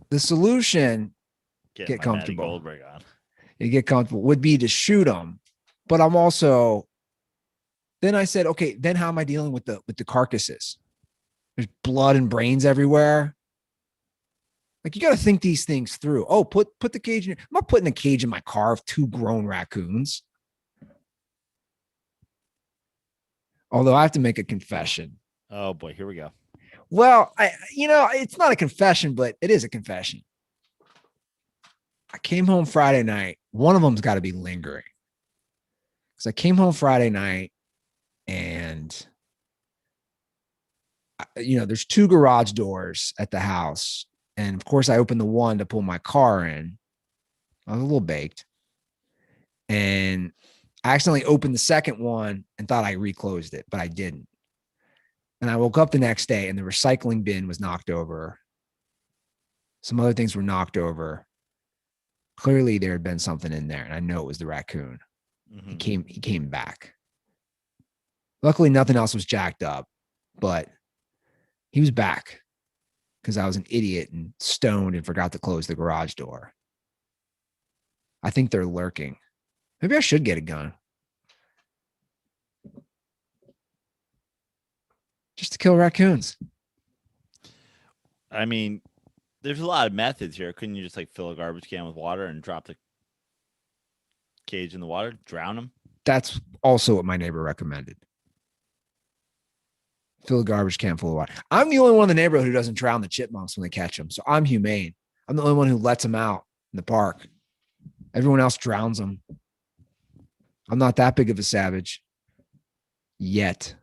the solution, get comfortable. Goldberg on. You get comfortable would be to shoot them. But then I said, okay, then how am I dealing with the carcasses? There's blood and brains everywhere. Like, you got to think these things through. Oh, put the cage in. I'm not putting a cage in my car of two grown raccoons. Although I have to make a confession. Oh boy, here we go. Well, it's not a confession, but it is a confession. I came home Friday night. One of them's got to be lingering. Because I came home Friday night and, there's two garage doors at the house. And of course, I opened the one to pull my car in. I was a little baked. And I accidentally opened the second one and thought I reclosed it, but I didn't. And I woke up the next day and the recycling bin was knocked over. Some other things were knocked over. Clearly there had been something in there, and I know it was the raccoon. Mm-hmm. He came back. Luckily, nothing else was jacked up, but he was back because I was an idiot and stoned and forgot to close the garage door. I think they're lurking. Maybe I should get a gun. Just to kill raccoons. I mean, there's a lot of methods here. Couldn't you just fill a garbage can with water and drop the cage in the water, drown them? That's also what my neighbor recommended. Fill a garbage can full of water. I'm the only one in the neighborhood who doesn't drown the chipmunks when they catch them. So I'm humane. I'm the only one who lets them out in the park Everyone else drowns them. I'm not that big of a savage yet.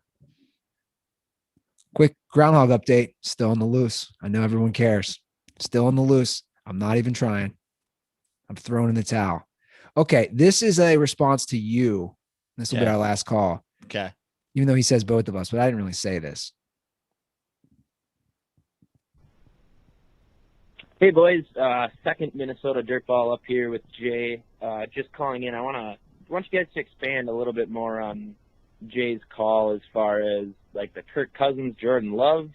Quick groundhog update. Still on the loose. I know everyone cares. Still on the loose. I'm not even trying. I'm throwing in the towel. Okay. This is a response to you. This will be our last call. Okay. Even though he says both of us, but I didn't really say this. Hey boys, second Minnesota Dirtball up here with Jay. Just calling in. I want you guys to expand a little bit more on Jay's call as far as like the Kirk Cousins, Jordan Love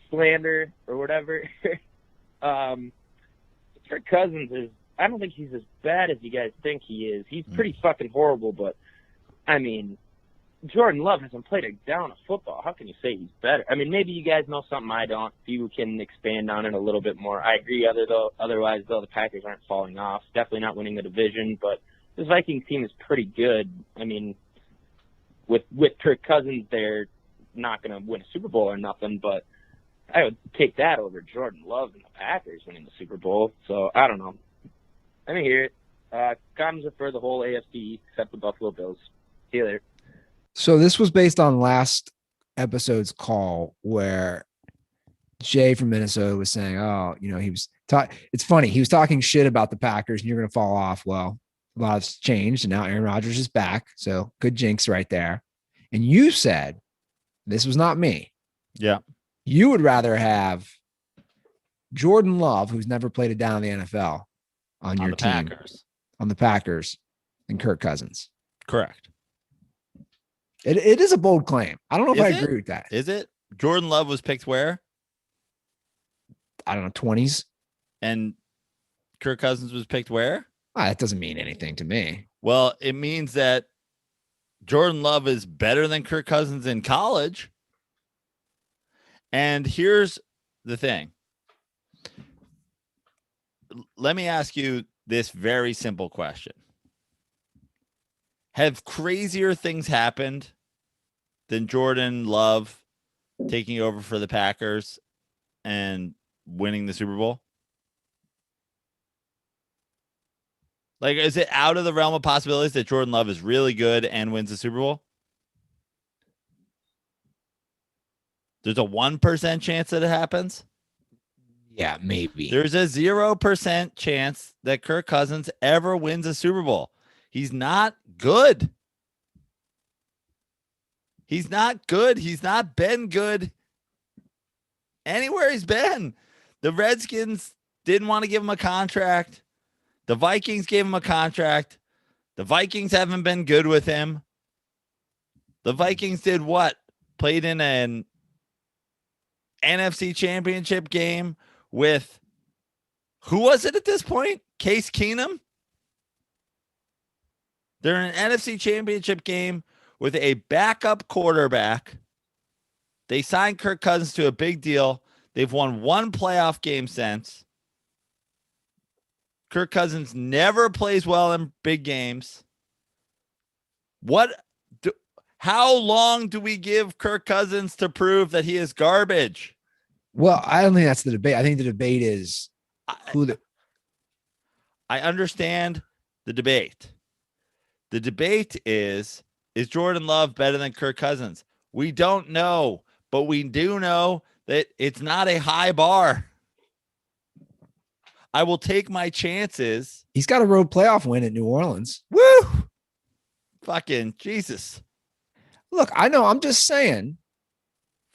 slander or whatever. Kirk Cousins is, I don't think he's as bad as you guys think he is. He's pretty fucking horrible, but I mean, Jordan Love hasn't played a down of football. How can you say he's better? I mean, maybe you guys know something I don't. If you can expand on it a little bit more. I agree. Otherwise, though, the Packers aren't falling off. Definitely not winning the division, but this Vikings team is pretty good. I mean, with Kirk Cousins, they're not going to win a Super Bowl or nothing, but I would take that over Jordan Love and the Packers winning the Super Bowl. So I don't know. Let me hear it. Condoms are for the whole AFC except the Buffalo Bills. See you later. So this was based on last episode's call where Jay from Minnesota was saying, oh, you know, he was it's funny. He was talking shit about the Packers and you're going to fall off. Well, a lot's changed and now Aaron Rodgers is back. So good jinx right there. And you said, this was not me. Yeah. You would rather have Jordan Love, who's never played it down in the NFL on your team, on the Packers, than Kirk Cousins. Correct. It is a bold claim. I don't know if I agree with that. Is it? Jordan Love was picked where? I don't know, 20s. And Kirk Cousins was picked where? That doesn't mean anything to me. Well, it means that Jordan Love is better than Kirk Cousins in college. And here's the thing. Let me ask you this very simple question. Have crazier things happened than Jordan Love taking over for the Packers and winning the Super Bowl? Like, is it out of the realm of possibilities that Jordan Love is really good and wins the Super Bowl? There's a 1% chance that it happens. Yeah, maybe. There's a 0% chance that Kirk Cousins ever wins a Super Bowl. He's not good. He's not good. He's not been good anywhere he's been. The Redskins didn't want to give him a contract. The Vikings gave him a contract. The Vikings haven't been good with him. The Vikings did what? Played in an NFC Championship game with, who was it at this point? Case Keenum? They're in an NFC Championship game with a backup quarterback. They signed Kirk Cousins to a big deal. They've won one playoff game since. Kirk Cousins never plays well in big games. How long do we give Kirk Cousins to prove that he is garbage? Well, I don't think that's the debate. I think the debate is I understand the debate. The debate is Jordan Love better than Kirk Cousins? We don't know, but we do know that it's not a high bar. I will take my chances. He's got a road playoff win at New Orleans. Woo! Fucking Jesus. Look, I know. I'm just saying.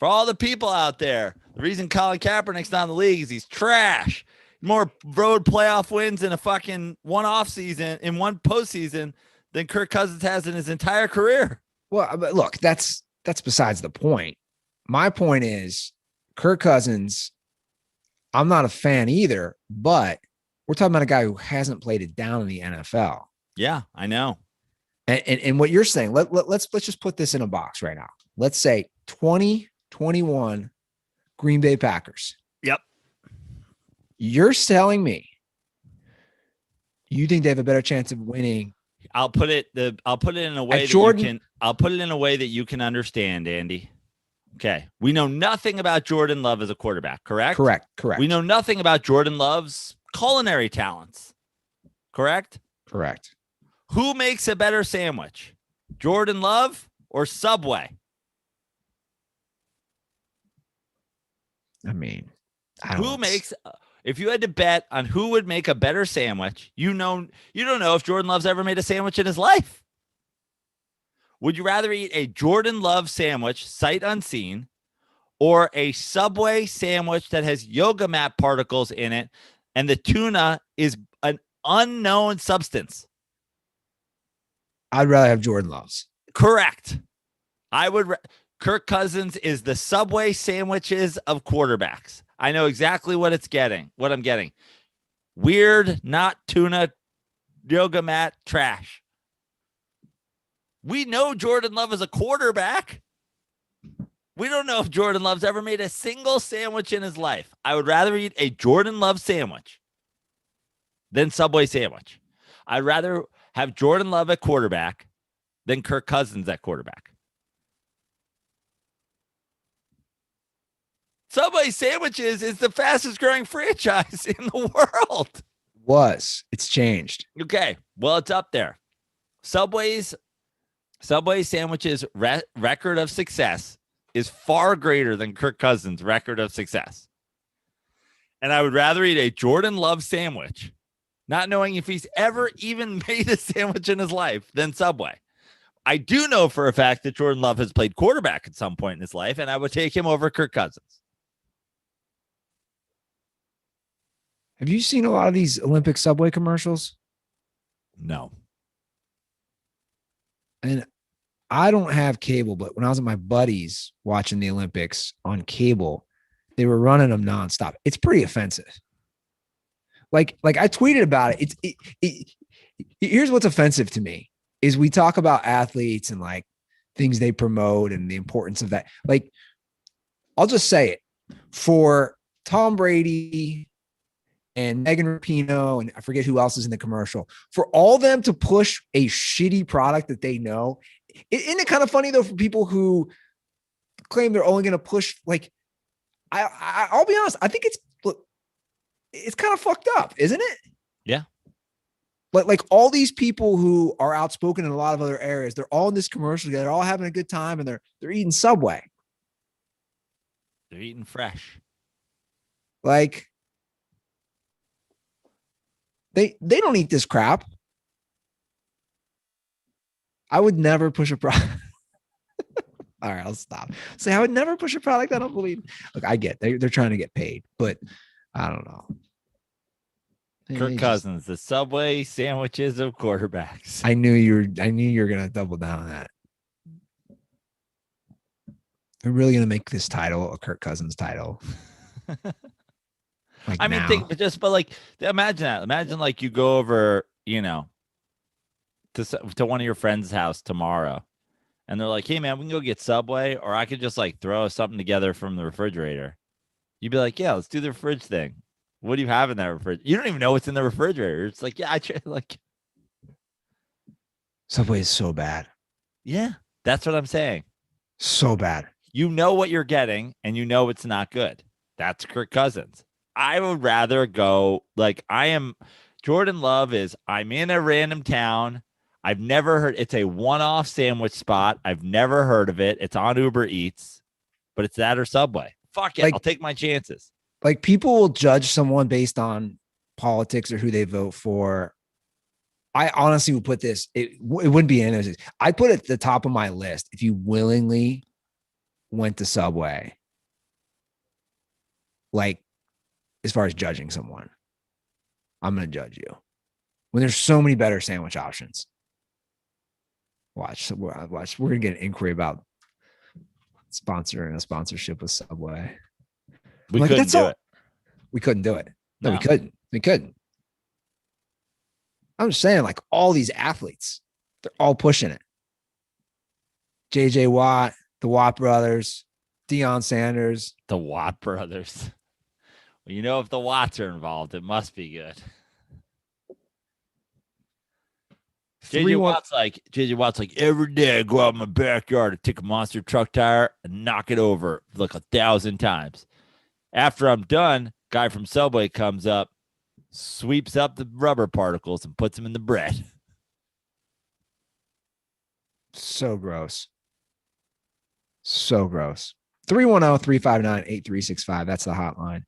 For all the people out there, the reason Colin Kaepernick's not in the league is he's trash. More road playoff wins in a fucking one off season, in one postseason, than Kirk Cousins has in his entire career. Well, but look, that's besides the point. My point is Kirk Cousins, I'm not a fan either, but we're talking about a guy who hasn't played it down in the NFL. Yeah, I know. And what you're saying, let's just put this in a box right now. Let's say 2021 Green Bay Packers. Yep. You're telling me you think they have a better chance of winning? I'll put it in a way I'll put it in a way that you can understand, Andy. Okay. We know nothing about Jordan Love as a quarterback, correct? Correct. We know nothing about Jordan Love's culinary talents. Correct? Correct. Who makes a better sandwich? Jordan Love or Subway? I mean, if you had to bet on who would make a better sandwich, you don't know if Jordan Love's ever made a sandwich in his life. Would you rather eat a Jordan Love sandwich, sight unseen, or a Subway sandwich that has yoga mat particles in it and the tuna is an unknown substance? I'd rather have Jordan Love's. Correct. Kirk Cousins is the Subway sandwiches of quarterbacks. I know exactly what I'm getting. Weird, not tuna, yoga mat trash. We know Jordan Love is a quarterback. We don't know if Jordan Love's ever made a single sandwich in his life. I would rather eat a Jordan Love sandwich than Subway sandwich. I'd rather have Jordan Love at quarterback than Kirk Cousins at quarterback. Subway sandwiches is the fastest growing franchise in the world. It's changed. Okay. Well, it's up there. Subway sandwiches record of success is far greater than Kirk Cousins' record of success. And I would rather eat a Jordan Love sandwich, not knowing if he's ever even made a sandwich in his life, than Subway. I do know for a fact that Jordan Love has played quarterback at some point in his life, and I would take him over Kirk Cousins. Have you seen a lot of these Olympic Subway commercials? No. And I don't have cable, but when I was with my buddies watching the Olympics on cable, they were running them nonstop. It's pretty offensive. Like I tweeted about it. Here's what's offensive to me is we talk about athletes and like things they promote and the importance of that. Like, I'll just say it for Tom Brady and Megan Rapinoe, and I forget who else is in the commercial, for all them to push a shitty product that they know. Isn't it kind of funny though, for people who claim they're only going to push, like, I'll be honest. I think it's kind of fucked up, isn't it? Yeah. But like all these people who are outspoken in a lot of other areas, they're all in this commercial together, they're all having a good time, and they're eating Subway. They're eating fresh. Like, they don't eat this crap. I would never push a product. All right, I'll stop. Say I would never push a product I don't believe. Look, I get they're trying to get paid, but I don't know. Kirk Cousins, the Subway sandwiches of quarterbacks. I knew you were gonna double down on that. We're really gonna make this title a Kirk Cousins title. Like, I mean, imagine that. Imagine like you go over, to one of your friends' house tomorrow, and they're like, "Hey, man, we can go get Subway, or I could just like throw something together from the refrigerator." You'd be like, "Yeah, let's do the fridge thing. What do you have in that refrigerator?" You don't even know what's in the refrigerator. It's like, yeah, Subway is so bad. Yeah, that's what I'm saying. So bad. You know what you're getting, and you know it's not good. That's Kirk Cousins. I would rather go Jordan Love I'm in a random town. I've never heard. It's a one-off sandwich spot. I've never heard of it. It's on Uber Eats, but it's that or Subway. Fuck it. I'll take my chances. Like, people will judge someone based on politics or who they vote for. I honestly would put this, it wouldn't be in. I put it at the top of my list. If you willingly went to Subway, like, as far as judging someone, I'm going to judge you when there's so many better sandwich options. Watch. We're going to get an inquiry about sponsoring a sponsorship with Subway. We couldn't do it. We couldn't do it. No, we couldn't. We couldn't. I'm just saying, like, all these athletes, they're all pushing it. JJ Watt, the Watt brothers, Deion Sanders. The Watt brothers. Well, if the Watts are involved, it must be good. JJ Watt's like, every day I go out in my backyard and take a monster truck tire and knock it over like 1,000 times. After I'm done, guy from Subway comes up, sweeps up the rubber particles and puts them in the bread. So gross. So gross. 310-359-8365. That's the hotline.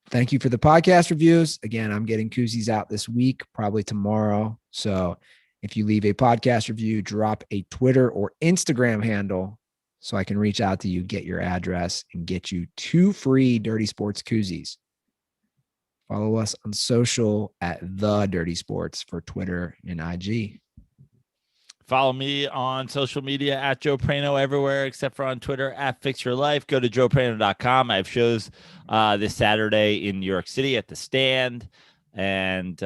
Thank you for the podcast reviews. Again, I'm getting koozies out this week, probably tomorrow. So if you leave a podcast review, drop a Twitter or Instagram handle so I can reach out to you, get your address, and get you 2 free Dirty Sports koozies. Follow us on social at The Dirty Sports for Twitter and IG. Follow me on social media at Joe Prano everywhere except for on Twitter at Fix Your Life. Go to joeprano.com. I have shows this Saturday in New York City at the Stand, and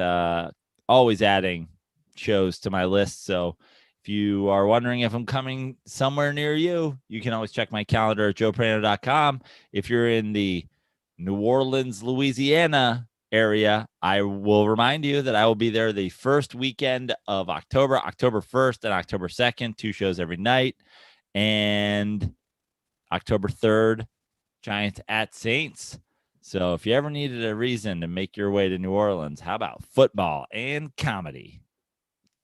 always adding shows to my list. So if you are wondering if I'm coming somewhere near you, you can always check my calendar at joeprano.com. If you're in the New Orleans, Louisiana area, I will remind you that I will be there the first weekend of October 1st and October 2nd, 2 shows every night. And October 3rd, Giants at Saints. So if you ever needed a reason to make your way to New Orleans, how about football and comedy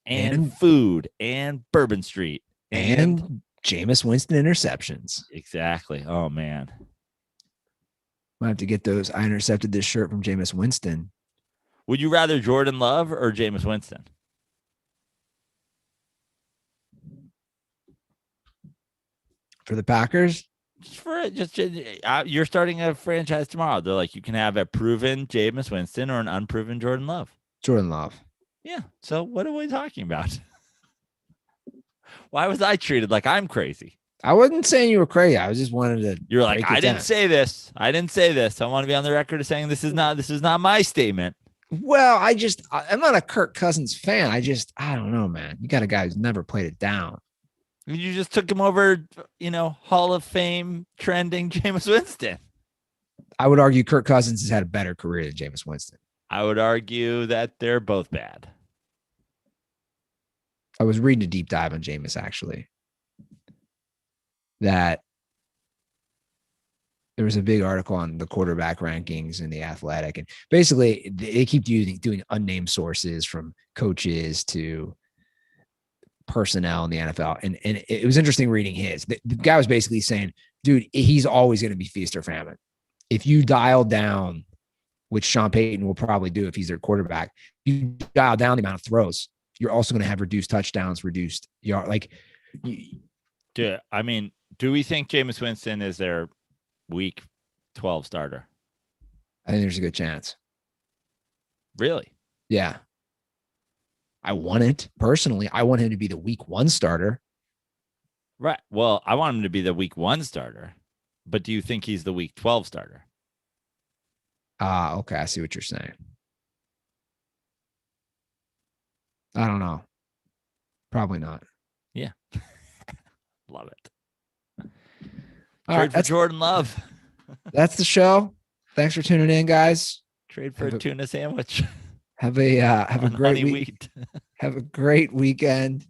and food and Bourbon Street and Jameis Winston interceptions? Exactly. Oh, man. Might have to get those. I intercepted this shirt from Jameis Winston. Would you rather Jordan Love or Jameis Winston? For the Packers? You're starting a franchise tomorrow. They're like, you can have a proven Jameis Winston or an unproven Jordan Love. Jordan Love. Yeah. So what are we talking about? Why was I treated like I'm crazy? I wasn't saying you were crazy. I was just wanted to. You're like, I didn't say this. I didn't say this. I want to be on the record of saying this is not my statement. Well, I'm not a Kirk Cousins fan. I don't know, man. You got a guy who's never played it down. You just took him over, Hall of Fame trending Jameis Winston. I would argue Kirk Cousins has had a better career than Jameis Winston. I would argue that they're both bad. I was reading a deep dive on Jameis, actually. That there was a big article on the quarterback rankings in The Athletic. And basically, they keep doing unnamed sources from coaches to personnel in the NFL. And it was interesting reading his. The guy was basically saying, dude, he's always going to be feast or famine. If you dial down, which Sean Payton will probably do if he's their quarterback, you dial down the amount of throws, you're also going to have reduced touchdowns, reduced yard. Do we think Jameis Winston is their week 12 starter? I think there's a good chance. Really? Yeah. I want it personally. I want him to be the week 1 starter. Right. Well, I want him to be the week 1 starter, but do you think he's the week 12 starter? Okay. I see what you're saying. I don't know. Probably not. Yeah. Love it. All Trade right, for Jordan Love. That's the show. Thanks for tuning in, guys. Trade for a tuna sandwich. Have a great week. Have a great weekend.